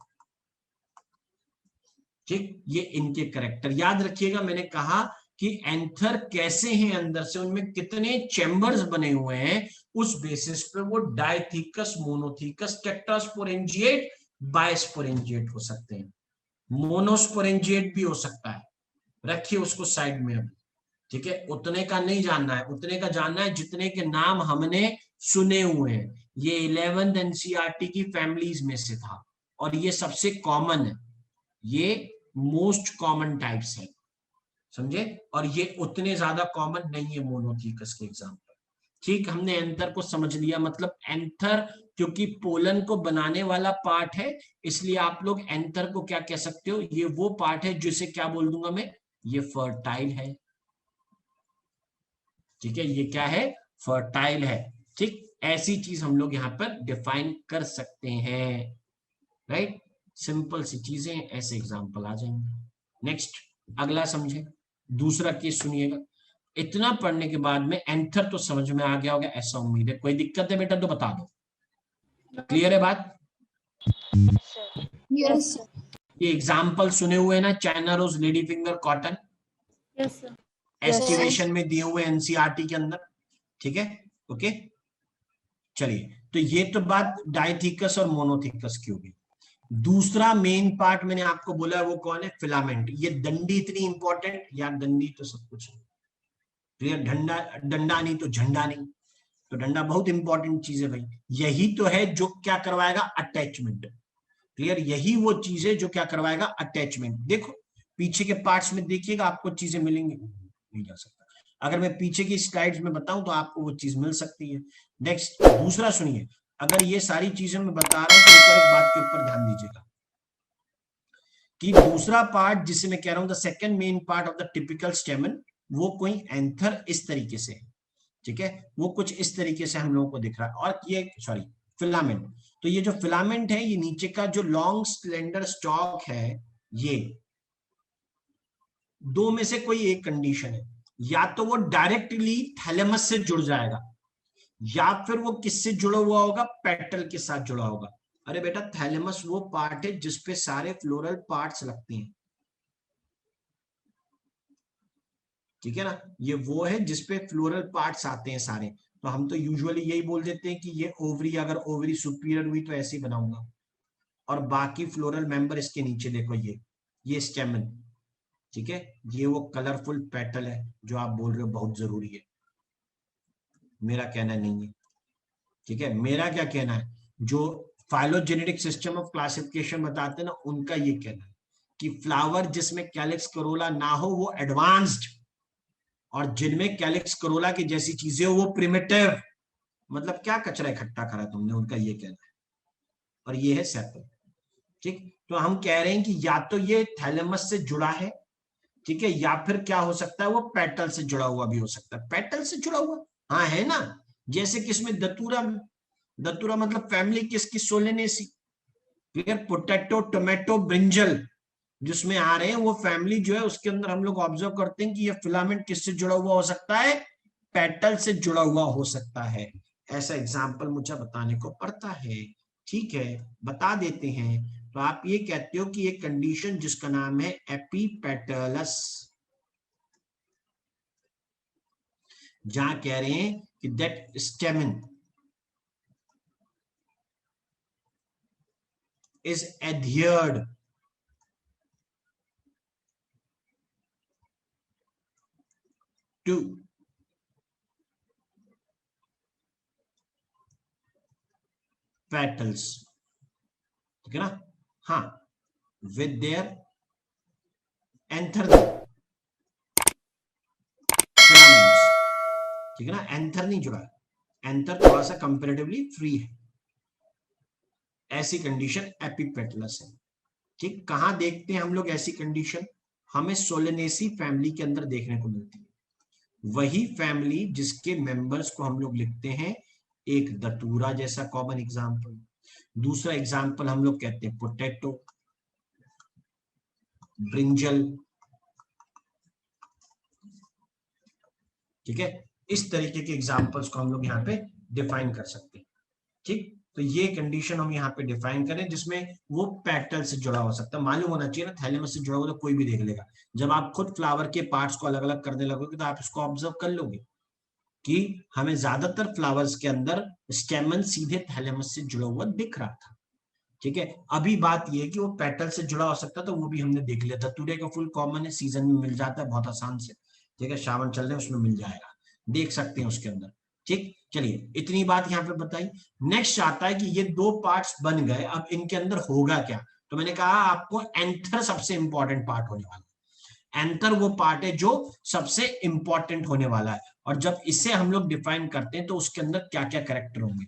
[SPEAKER 1] ठीक, ये इनके करेक्टर याद रखिएगा। मैंने कहा कि एंथर कैसे हैं अंदर से, उनमें कितने चैम्बर्स बने हुए हैं, उस बेसिस पे वो डाइथीकस, मोनोथीकस, टेट्रास्पोरेंजिएट, बायस्पोरेंजिएट हो सकते हैं। मोनोस्पोरेंजिएट भी हो सकता है, रखिए उसको साइड में अभी। ठीक है, उतने का नहीं जानना है, उतने का जानना है जितने के नाम हमने सुने हुए हैं। ये 11th एनसीईआरटी की फैमिलीज में से था और ये सबसे कॉमन है, ये मोस्ट कॉमन टाइप्स है, समझे? और ये उतने ज्यादा कॉमन नहीं है मोनोथीकस के एग्जाम्पल। ठीक, हमने एंथर को समझ लिया। मतलब एंथर क्योंकि पोलन को बनाने वाला पार्ट है, इसलिए आप लोग एंथर को क्या कह सकते हो? ये वो पार्ट है जिसे क्या बोल दूंगा मैं? ये फर्टाइल है। ठीक है, ये क्या है? फर्टाइल है। ठीक, ऐसी चीज हम लोग यहाँ पर डिफाइन कर सकते हैं, राइट? सिंपल सी चीजें, ऐसे एग्जाम्पल आ जाएंगे। नेक्स्ट, अगला समझे, दूसरा केस सुनिएगा। इतना पढ़ने के बाद में एंथर तो समझ में आ गया होगा, ऐसा उम्मीद है। कोई दिक्कत है बेटा तो बता दो, क्लियर है बात?
[SPEAKER 2] यस
[SPEAKER 1] ये एग्जाम्पल सुने हुए ना, China rose, lady finger, cotton,
[SPEAKER 2] yes sir.
[SPEAKER 1] Estimation में दिए हुए एनसीईआरटी के अंदर। ठीक है, ओके, चलिए। तो ये तो बात डाइथीकस और मोनोथीकस की होगी। दूसरा मेन पार्ट मैंने आपको बोला है वो कौन है? फिलामेंट। ये डंडी इतनी इंपॉर्टेंट, यार डंडी तो सब कुछ है, क्लियर? डंडा, डंडा नहीं तो झंडा नहीं, तो डंडा बहुत इंपॉर्टेंट चीज है भाई। यही तो है जो क्या करवाएगा? Attachment, clear? यही वो चीज है जो क्या करवाएगा? अटैचमेंट। देखो पीछे के पार्ट्स में देखिएगा, आपको चीजें मिलेंगी, नहीं जा सकता। अगर मैं पीछे की स्लाइड्स में बताऊं तो आपको वो चीज मिल सकती है। नेक्स्ट, दूसरा सुनिए। अगर ये सारी चीजें मैं बता रहा हूं तो ऊपर एक बात के ऊपर ध्यान दीजिएगा कि दूसरा पार्ट जिसे मैं कह रहा हूं the second main part of the typical स्टेमन, वो कोई एंथर इस तरीके से, ठीक है, वो कुछ इस तरीके से हम लोगों को दिख रहा है। और ये सॉरी फिलामेंट, तो ये जो फिलामेंट है, ये नीचे का जो लॉन्ग स्लेंडर स्टॉक है, ये दो में से कोई एक कंडीशन है। या तो वो डायरेक्टली थैलेमस से जुड़ जाएगा, या फिर वो किससे जुड़ा हुआ होगा? पेटल के साथ जुड़ा होगा। अरे बेटा, थैलेमस वो पार्ट है जिसपे सारे फ्लोरल पार्ट्स लगते हैं, ठीक है ना? ये वो है जिसपे फ्लोरल पार्ट्स आते हैं सारे। तो हम तो यूजुअली यही बोल देते हैं कि ये ओवरी, अगर ओवरी सुपीरियर हुई तो ऐसे ही बनाऊंगा, और बाकी फ्लोरल मेंबर इसके नीचे देखो, ये स्टेमन, ठीक है? ये वो कलरफुल पेटल है जो आप बोल रहे हो बहुत जरूरी है, मेरा कहना नहीं है, ठीक है? मेरा क्या कहना है, जो फाइलोजेनेटिक सिस्टम ऑफ क्लासिफिकेशन बताते हैं ना, उनका ये कहना है कि फ्लावर जिसमें कैलिक्स करोला ना हो वो एडवांस्ड, और जिनमें कैलिक्स करोला की जैसी चीजें हो वो प्रिमिटिव। मतलब क्या कचरा इकट्ठा करा तुमने, उनका ये कहना है। और ये है सेपल, ठीक? तो हम कह रहे हैं कि या तो ये थैलेमस से जुड़ा है, ठीक है, या फिर क्या हो सकता है? वो पेटल से जुड़ा हुआ भी हो सकता है। पेटल से जुड़ा हुआ, हाँ है ना? जैसे किसमें? दतूरा में। दतूरा मतलब फैमिली किसकी? Solanaceae, clear? Potato, tomato, brinjal जिसमें आ रहे हैं, वो फैमिली जो है उसके अंदर हम लोग ऑब्जर्व करते हैं कि ये फिलामेंट किससे जुड़ा हुआ हो सकता है? पेटल से जुड़ा हुआ हो सकता है। ऐसा एग्जाम्पल मुझे बताने को पड़ता है, ठीक है, बता देते हैं। तो आप ये कहते हो कि एक कंडीशन जिसका नाम है एपीपेटलस, जहां कह रहे हैं कि that स्टेमन is adhered to petals, ठीक है ना, हाँ, विद देयर एंथर फिलामेंट्स, ठीक है ना, एंथर नहीं जुड़ा, एंथर थोड़ा सा कंपैरेटिवली फ्री है, ऐसी कंडीशन एपिपेटलस है। ठीक, कहां देखते हैं हम लोग ऐसी कंडीशन, हमें सोलेनेसी फैमिली के अंदर देखने को मिलती है, वही फैमिली जिसके मेंबर्स को हम लोग लिखते हैं एक दतूरा जैसा कॉमन एग्जांपल, दूसरा एग्जांपल हम लोग कहते हैं पोटैटो, ब्रिंजल, ठीक है, इस तरीके के एग्जांपल्स को हम लोग यहाँ पे डिफाइन कर सकते हैं। ठीक, तो ये कंडीशन हम यहाँ पे डिफाइन करें जिसमें वो पेटल से जुड़ा हो सकता है, मालूम होना चाहिए ना, थैलेमस से जुड़ा हो तो कोई भी देख लेगा, जब आप खुद फ्लावर के पार्ट्स को अलग अलग करने लगोगे तो आप इसको ऑब्जर्व कर लोगे कि हमें ज्यादातर फ्लावर्स के अंदर स्टेमन सीधे थैलेमस से जुड़ा हुआ दिख रहा था। ठीक है, अभी बात यह है कि वो पेटल से जुड़ा हो सकता था, वो भी हमने देख लिया था, तुरे का फुल कॉमन है, सीजन में मिल जाता है बहुत आसान से, ठीक है, सावन चल रहे उसमें मिल जाएगा, देख सकते हैं उसके अंदर। ठीक, चलिए इतनी बात यहाँ पे बताई। नेक्स्ट आता है कि ये दो पार्ट्स बन गए, अब इनके अंदर होगा क्या, तो मैंने कहा आपको एंथर सबसे इंपॉर्टेंट पार्ट होने वाला है, एंथर वो पार्ट है जो सबसे इंपॉर्टेंट होने वाला है, और जब इसे हम लोग डिफाइन करते हैं तो उसके अंदर क्या क्या कैरेक्टर होंगे।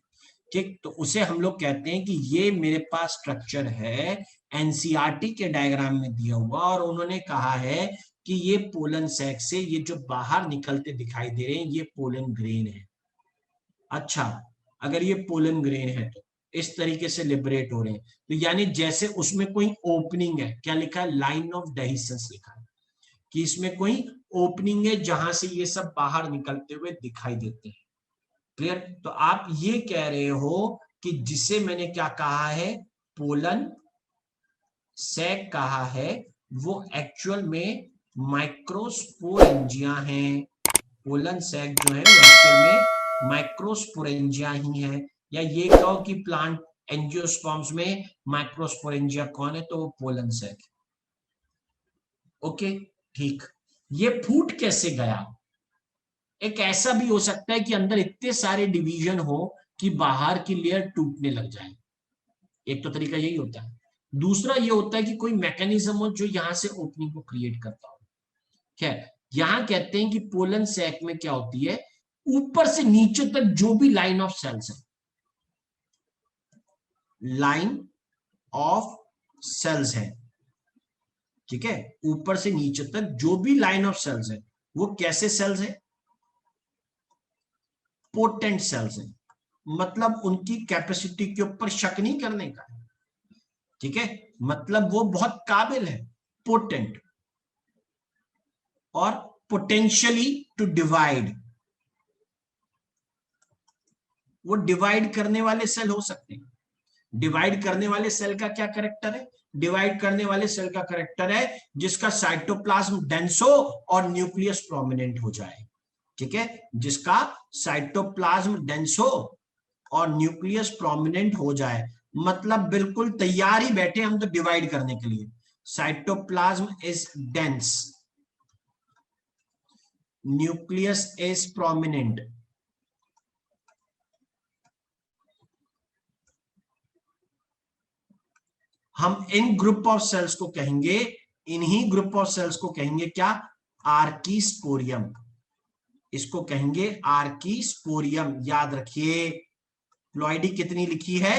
[SPEAKER 1] ठीक, तो उसे हम लोग कहते हैं कि ये मेरे पास स्ट्रक्चर है एनसीईआरटी के डायग्राम में दिया हुआ, और उन्होंने कहा है कि ये पोलन सैक से ये जो बाहर निकलते दिखाई दे रहे हैं ये पोलन ग्रेन है। अच्छा, अगर ये पोलन ग्रेन है तो इस तरीके से लिबरेट हो रहे हैं, तो यानी जैसे उसमें कोई ओपनिंग है, क्या लिखा है, लाइन ऑफ डेहिसेंस लिखा है, कि इसमें कोई ओपनिंग है जहां से ये सब बाहर निकलते हुए दिखाई देते हैं। क्लियर, तो आप ये कह रहे हो कि जिसे मैंने क्या कहा है, पोलन सैक कहा है, वो एक्चुअल में माइक्रोस्पोरेंजिया हैं, पोलन सैक जो है वो एक्चुअल में माइक्रोस्पोरेंजिया ही है, या ये कहो कि प्लांट एंजियोस्पर्म्स में माइक्रोस्पोरेंजिया कौन है, तो वो पोलन सैक। ओके, ठीक, ये फूट कैसे गया, एक ऐसा भी हो सकता है कि अंदर इतने सारे डिवीजन हो कि बाहर की लेयर टूटने लग जाए, एक तो तरीका यही होता है, दूसरा ये होता है कि कोई मैकेनिज्म हो जो यहां से ओपनिंग को क्रिएट करता हो। खैर, यहां कहते हैं कि पोलन सैक में क्या होती है, ऊपर से नीचे तक जो भी लाइन ऑफ सेल्स है, लाइन ऑफ सेल्स है, ठीक है, ऊपर से नीचे तक जो भी लाइन ऑफ सेल्स है वो कैसे सेल्स है, पोटेंट सेल्स है, मतलब उनकी कैपेसिटी के ऊपर शक नहीं करने का, ठीक है, मतलब वो बहुत काबिल है, पोटेंट, और पोटेंशियली टू डिवाइड, वो डिवाइड करने वाले सेल हो सकते हैं। डिवाइड करने वाले सेल का क्या करेक्टर है, डिवाइड करने वाले सेल का करेक्टर है जिसका साइटोप्लाज्म डेंस हो और न्यूक्लियस प्रोमिनेंट हो जाए, ठीक है, जिसका साइटोप्लाज्म डेंस हो और न्यूक्लियस प्रोमिनेंट हो जाए, मतलब बिल्कुल तैयार ही बैठे हम तो डिवाइड करने के लिए, cytoplasm is dense, nucleus is prominent, हम इन ग्रुप ऑफ सेल्स को कहेंगे, इन्हीं ग्रुप ऑफ सेल्स को कहेंगे क्या, आर्कीस्पोरियम, इसको कहेंगे आर्कीस्पोरियम। याद रखिए प्लॉइडी कितनी लिखी है,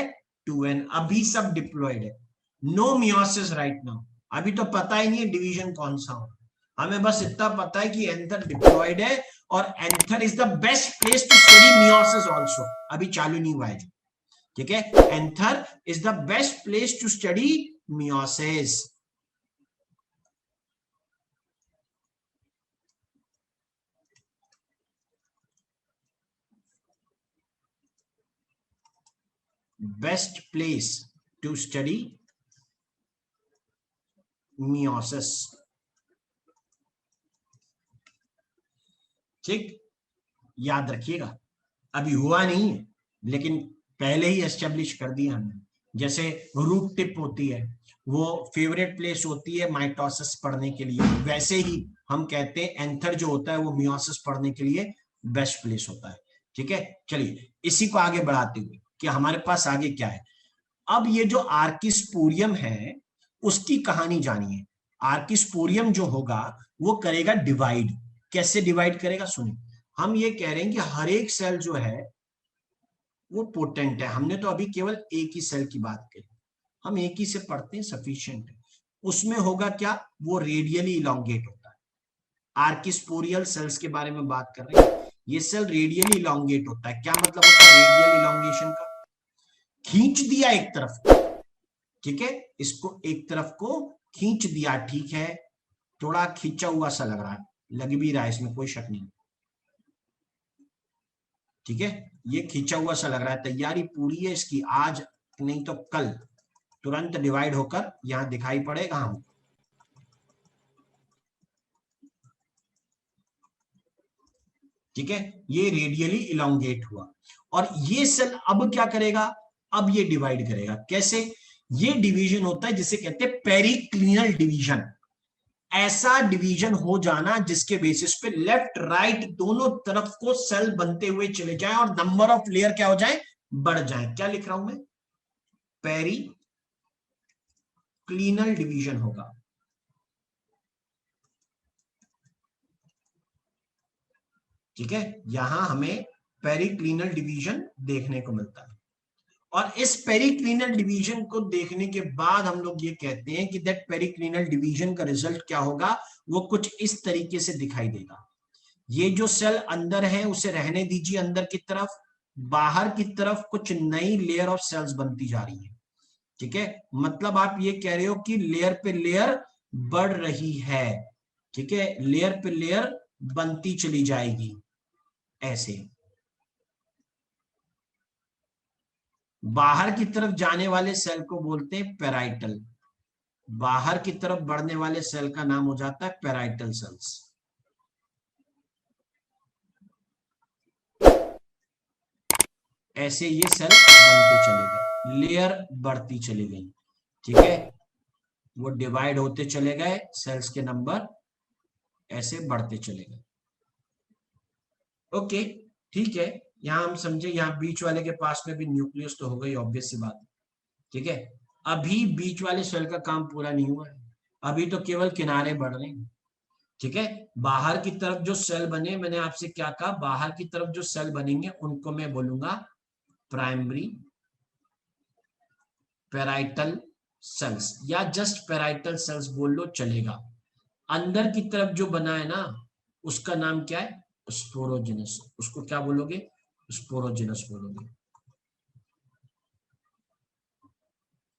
[SPEAKER 1] 2n, अभी सब डिप्लॉइड है, नो मियोसिस राइट नाउ, अभी तो पता ही नहीं है डिवीजन कौन सा हो, हमें बस इतना पता है कि एंथर डिप्लॉइड है, और anther is the best place to study meiosis also, अभी चालू नहीं हुआ है, ठीक है, anther is the best place to study meiosis. Best place to study meiosis, ठीक, याद रखिएगा, अभी हुआ नहीं है लेकिन पहले ही एस्टेब्लिश कर दिया हमने, जैसे रूट टिप होती है वो फेवरेट प्लेस होती है माइटोसिस पढ़ने के लिए, वैसे ही हम कहते हैं एंथर जो होता है वो मियोसिस पढ़ने के लिए बेस्ट प्लेस होता है, ठीक है। चलिए इसी को आगे बढ़ाते हुए कि हमारे पास आगे क्या है। अब ये जो आर्किस्पोरियम है उसकी कहानी जानिए। आर्किस्पोरियम जो होगा वो करेगा डिवाइड। कैसे डिवाइड करेगा सुनिए। हम ये कह रहे हैं कि हर एक सेल जो है वो पोटेंट है। हमने तो अभी केवल एक ही सेल की बात करी, हम एक ही से पढ़ते हैं, सफिशिएंट है। उसमें होगा क्या, वो रेडियली इलोंगेट होता है। आर्किस्पोरियल सेल्स के बारे में बात कर रहे हैं। ये सेल रेडियली इलोंगेट होता है। क्या मतलब होता है रेडियल इलोंगेशन का, खींच दिया एक तरफ, ठीक है, इसको एक तरफ को खींच दिया, ठीक है, थोड़ा खींचा हुआ सा लग रहा है, लग भी रहा है, इसमें कोई शक नहीं, ठीक है, ये खींचा हुआ सा लग रहा है। तैयारी पूरी है इसकी, आज नहीं तो कल तुरंत डिवाइड होकर यहां दिखाई पड़ेगा हम। ठीक है, ये रेडियली इलोंगेट हुआ और ये सेल अब क्या करेगा, अब ये डिवाइड करेगा। कैसे, ये डिवीजन होता है जिसे कहते हैं पेरिक्लिनल डिवीजन। ऐसा डिवीजन हो जाना जिसके बेसिस पे लेफ्ट राइट दोनों तरफ को सेल बनते हुए चले जाएं और नंबर ऑफ लेयर क्या हो जाए, बढ़ जाए। क्या लिख रहा हूं मैं, पेरिक्लिनल डिवीजन होगा। ठीक है, यहां हमें पेरिक्लिनल डिवीजन देखने को मिलता है और इस पेरिक्लिनल डिवीजन को देखने के बाद हम लोग ये कहते हैं कि दैट पेरिक्लिनल डिवीजन का रिजल्ट क्या होगा, वो कुछ इस तरीके से दिखाई देगा। ये जो सेल अंदर है उसे रहने दीजिए अंदर की तरफ, बाहर की तरफ कुछ नई लेयर ऑफ सेल्स बनती जा रही है। ठीक है, मतलब आप ये कह रहे हो कि लेयर पे लेयर बढ़ रही है। ठीक है, लेयर पे लेयर बनती चली जाएगी ऐसे। बाहर की तरफ जाने वाले सेल को बोलते हैं पेराइटल, बाहर की तरफ बढ़ने वाले सेल का नाम हो जाता है पेराइटल सेल्स। ऐसे ये सेल बनते चले गए, लेयर बढ़ती चली गई। ठीक है, वो डिवाइड होते चले गए, सेल्स के नंबर ऐसे बढ़ते चले गए। ओके, ठीक है, यहां हम समझे, यहां बीच वाले के पास में भी न्यूक्लियस तो हो गई, ऑब्वियस सी बात। ठीक है, अभी बीच वाले सेल का काम पूरा नहीं हुआ है, अभी तो केवल किनारे बढ़ रहे हैं। ठीक है, बाहर की तरफ जो सेल बने, मैंने आपसे क्या कहा, बाहर की तरफ जो सेल बनेंगे उनको मैं बोलूंगा प्राइमरी पेराइटल सेल्स, या जस्ट पेराइटल सेल्स बोल लो चलेगा। अंदर की तरफ जो बना है ना उसका नाम क्या है, स्पोरोजिनस। उसको क्या बोलोगे, स्पोरोजिनस बोलोगे।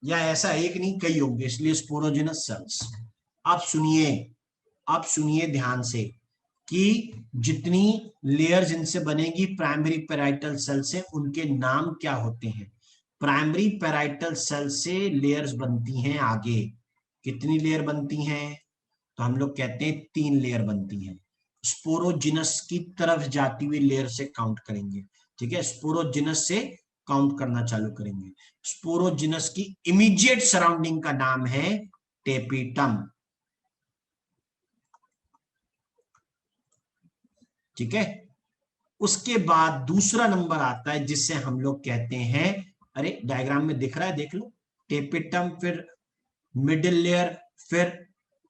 [SPEAKER 1] या ऐसा एक नहीं कई होंगे, इसलिए स्पोरोजिनस सेल्स। आप सुनिए, आप सुनिए ध्यान से कि जितनी लेयर्स इनसे बनेगी प्राइमरी पेराइटल सेल से, उनके नाम क्या होते हैं। प्राइमरी पेराइटल सेल से लेयर्स बनती हैं आगे। कितनी लेयर बनती हैं, तो हम लोग कहते हैं 3 लेयर बनती हैं। स्पोरोजिनस की तरफ जाती हुई लेयर से काउंट करेंगे। ठीक है, स्पोरोजिनस से काउंट करना चालू करेंगे। स्पोरोजिनस की इमीडिएट सराउंडिंग का नाम है टेपिटम। ठीक है, उसके बाद दूसरा नंबर आता है जिससे हम लोग कहते हैं, अरे डायग्राम में दिख रहा है देख लो, टेपिटम, फिर मिडिल लेयर, फिर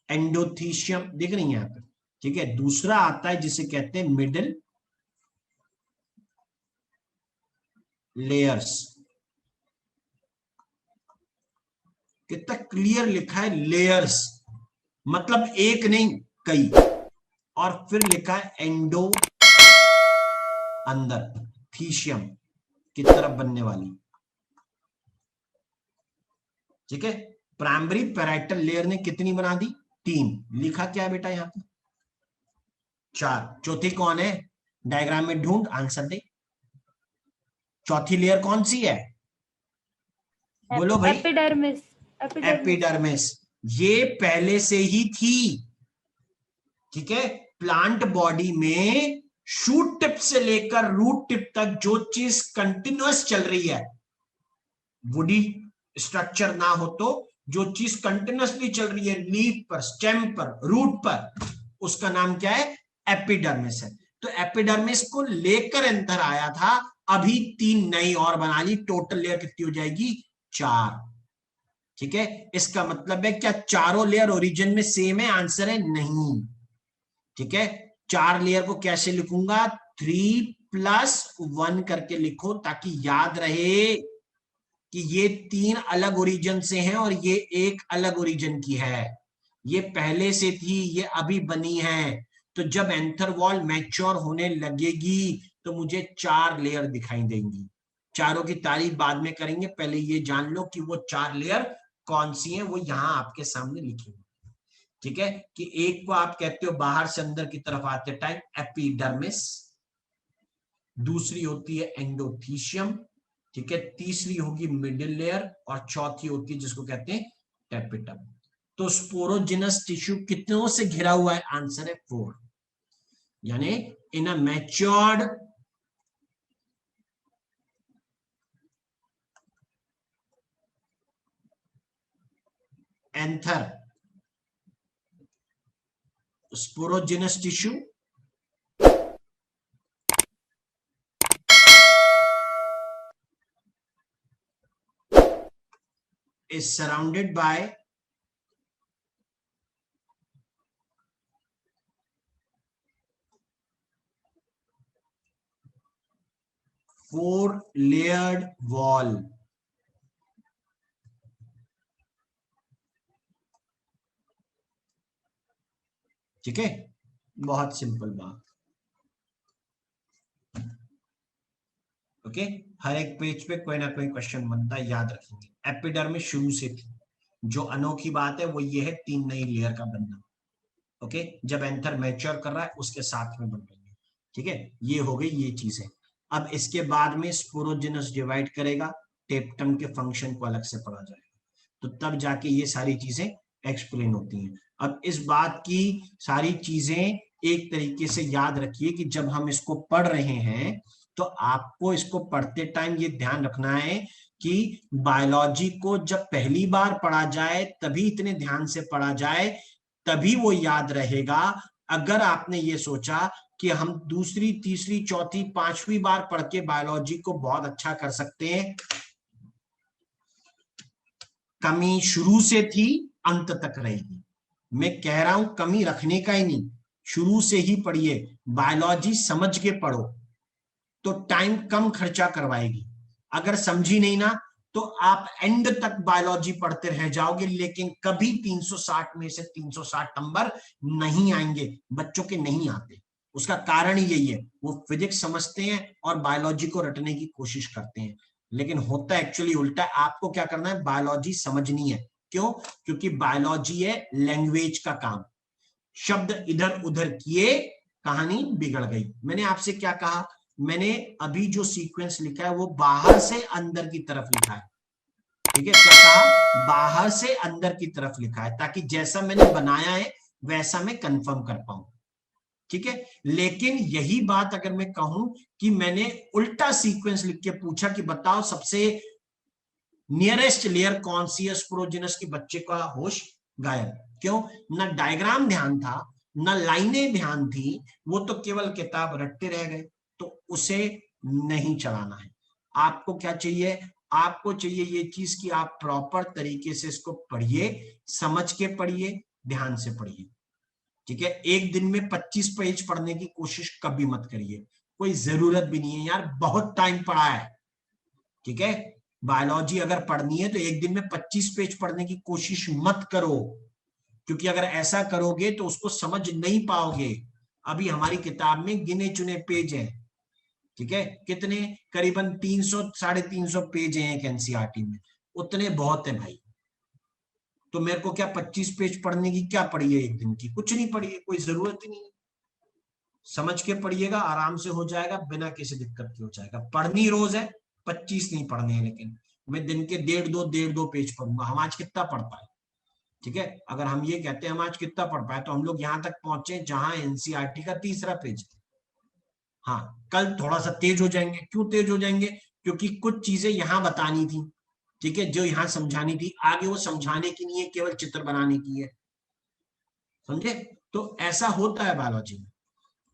[SPEAKER 1] एंडोथीशियम, दिख रही है यहां पर। ठीक है, दूसरा आता है जिसे कहते हैं मिडिल लेयर्स। कितना क्लियर लिखा है, लेयर्स मतलब एक नहीं कई। और फिर लिखा है एंडो, अंदर, थीशियम की तरफ बनने वाली। ठीक है, प्राइमरी पेराइटल लेयर ने कितनी बना दी, 3। लिखा क्या है बेटा यहां पर, 4। चौथी कौन है, डायग्राम में ढूंढ आंसर दे। चौथी लेयर कौन सी है, बोलो भाई।
[SPEAKER 2] एपिडर्मिस।
[SPEAKER 1] एपिडर्मिस, ये पहले से ही थी। ठीक है, प्लांट बॉडी में शूट टिप से लेकर रूट टिप तक जो चीज कंटिन्यूअस चल रही है, वुडी स्ट्रक्चर ना हो तो जो चीज कंटिन्यूअसली चल रही है, लीफ पर, स्टेम पर, रूट पर, उसका नाम क्या है, एपिडर्मिस है। तो एपिडर्मिस को लेकर एंथर आया था, अभी 3 नई और बना ली, टोटल लेयर कितनी हो जाएगी 4। ठीक है, इसका मतलब है क्या चारों लेयर ओरिजिन में सेम है? आंसर है नहीं। ठीक है, 4 लेयर को कैसे लिखूंगा? 3+1 करके लिखो ताकि याद रहे कि ये 3 अलग ओरिजिन से हैं और ये एक अलग ओरिजिन की है। ये पहले से थी, ये अभी बनी है। तो जब एंथर वॉल मैच्योर होने लगेगी तो मुझे 4 लेयर दिखाई देंगी। चारों की तारीफ बाद में करेंगे, पहले ये जान लो कि वो 4 लेयर कौन सी हैं, वो यहां आपके सामने लिखी हुई। ठीक है, कि एक को आप कहते हो बाहर से अंदर की तरफ आते टाइम एपिडर्मिस, दूसरी होती है एंडोथीशियम, ठीक है, तीसरी होगी मिडिल लेयर और चौथी होती है जिसको कहते हैं टेपिटम। तो स्पोरोजिनस टिश्यू कितनों से घिरा हुआ है? आंसर है 4। यानी in a matured anther sporogenous tissue is surrounded by four layered wall। ठीक है, बहुत सिंपल बात। ओके, हर एक पेज पे कोई ना कोई क्वेश्चन बनता है, याद रखेंगे। एपिडर्मिस शुरू से थी, जो अनोखी बात है वो ये है 3 नई लेयर का बनना। ओके, जब एंथर मैच्योर कर रहा है उसके साथ में बन रही है। ठीक है, ये हो गई ये चीज है। अब इसके बाद में स्पोरोजिनस डिवाइड करेगा, टेप्टम के फंक्शन को अलग से पढ़ा जाएगा, तो तब जाके ये सारी चीजें एक्सप्लेन होती हैं। अब इस बात की सारी चीजें एक तरीके से याद रखिए कि जब हम इसको पढ़ रहे हैं तो आपको इसको पढ़ते टाइम ये ध्यान रखना है कि बायोलॉजी को जब पहली बार पढ़ा जाए तभी इतने ध्यान से पढ़ा जाए, तभी वो याद रहेगा। अगर आपने ये सोचा कि हम दूसरी तीसरी चौथी पांचवी बार पढ़ के बायोलॉजी को बहुत अच्छा कर सकते हैं, कमी शुरू से थी, अंत तक रहेगी। मैं कह रहा हूं कमी रखने का ही नहीं, शुरू से ही पढ़िए, बायोलॉजी समझ के पढ़ो तो टाइम कम खर्चा करवाएगी। अगर समझी नहीं ना तो आप एंड तक बायोलॉजी पढ़ते रह जाओगे, लेकिन कभी 360 में से 360 नंबर नहीं आएंगे, बच्चों के नहीं आते। उसका कारण ही यही है, वो फिजिक्स समझते हैं और बायोलॉजी को रटने की कोशिश करते हैं, लेकिन होता एक्चुअली उल्टा। आपको क्या करना है? बायोलॉजी समझनी है। क्यों? क्योंकि बायोलॉजी है लैंग्वेज का काम। शब्द इधर उधर किए, कहानी बिगड़ गई। मैंने आपसे क्या कहा? मैंने अभी जो सीक्वेंस लिखा है वो बाहर से अंदर की तरफ लिखा है। ठीक है, क्या कहा? बाहर से अंदर की तरफ लिखा है, ताकि जैसा मैंने बनाया है वैसा मैं कंफर्म कर पाऊं। ठीक है, लेकिन यही बात अगर मैं कहूं कि मैंने उल्टा सीक्वेंस लिख के पूछा कि बताओ सबसे नियरेस्ट लेयर कौन सी है स्पोरोजिनस की, बच्चे का होश गायब। क्यों? ना डायग्राम ध्यान था, ना लाइनें ध्यान थी, वो तो केवल किताब रटते रह गए। तो उसे नहीं चलाना है। आपको क्या चाहिए? आपको चाहिए ये चीज कि आप प्रॉपर तरीके से इसको पढ़िए, समझ के पढ़िए, ध्यान से पढ़िए। ठीक है, एक दिन में 25 पेज पढ़ने की कोशिश कभी मत करिए, कोई जरूरत भी नहीं है यार, बहुत टाइम पड़ा है। ठीक है, बायोलॉजी अगर पढ़नी है तो एक दिन में 25 पेज पढ़ने की कोशिश मत करो, क्योंकि अगर ऐसा करोगे तो उसको समझ नहीं पाओगे। अभी हमारी किताब में गिने चुने पेज हैं। ठीक है, कितने? करीबन 300 350 पेज हैं एक एनसीईआरटी में, उतने बहुत है भाई। तो मेरे को क्या 25 पेज पढ़ने की क्या पड़ी है एक दिन की? कुछ नहीं पड़ी है, कोई जरूरत ही नहीं। समझ के पढ़िएगा, आराम से हो जाएगा, बिना किसी दिक्कत के हो जाएगा। पढ़नी रोज है, 25 नहीं पढ़ने हैं, लेकिन मैं दिन के 1.5 पेज पढ़ूंगा। हम आज कितना पढ़ पाए? ठीक है, अगर हम ये कहते हैं हम आज कितना पढ़ पाए, तो हम लोग यहां तक पहुंचे जहां एनसीईआरटी का तीसरा पेज है। हाँ, कल थोड़ा सा तेज हो जाएंगे। क्यों तेज हो जाएंगे? क्योंकि कुछ चीजें यहां बतानी थी, ठीक है, जो यहां समझानी थी, आगे वो समझाने की नहीं है, केवल चित्र बनाने की है। समझे? तो ऐसा होता है बायोलॉजी में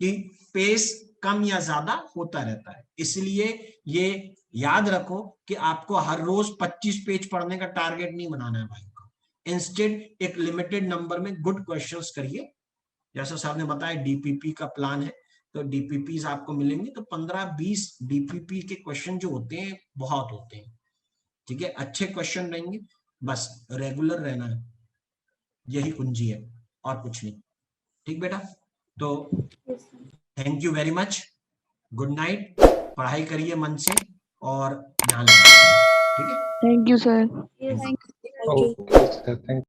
[SPEAKER 1] कि पेज कम या ज्यादा होता रहता है। इसलिए ये याद रखो कि आपको हर रोज 25 पेज पढ़ने का टारगेट नहीं बनाना है भाई को। इंस्टेड एक लिमिटेड नंबर में गुड क्वेश्चंस करिए। जैसा साहब ने बताया डीपीपी का प्लान है, तो डीपीपी आपको मिलेंगे, तो 15-20 डीपीपी के क्वेश्चन जो होते हैं बहुत होते हैं, ठीक है, अच्छे क्वेश्चन रहेंगे, बस रेगुलर रहना है, यही कुंजी है और कुछ नहीं। ठीक बेटा, तो thank you very much, good night, पढ़ाई करिए मन से और ध्यान रखिए, ठीक है।
[SPEAKER 3] Thank you sir.
[SPEAKER 2] Yes.
[SPEAKER 3] Thank you.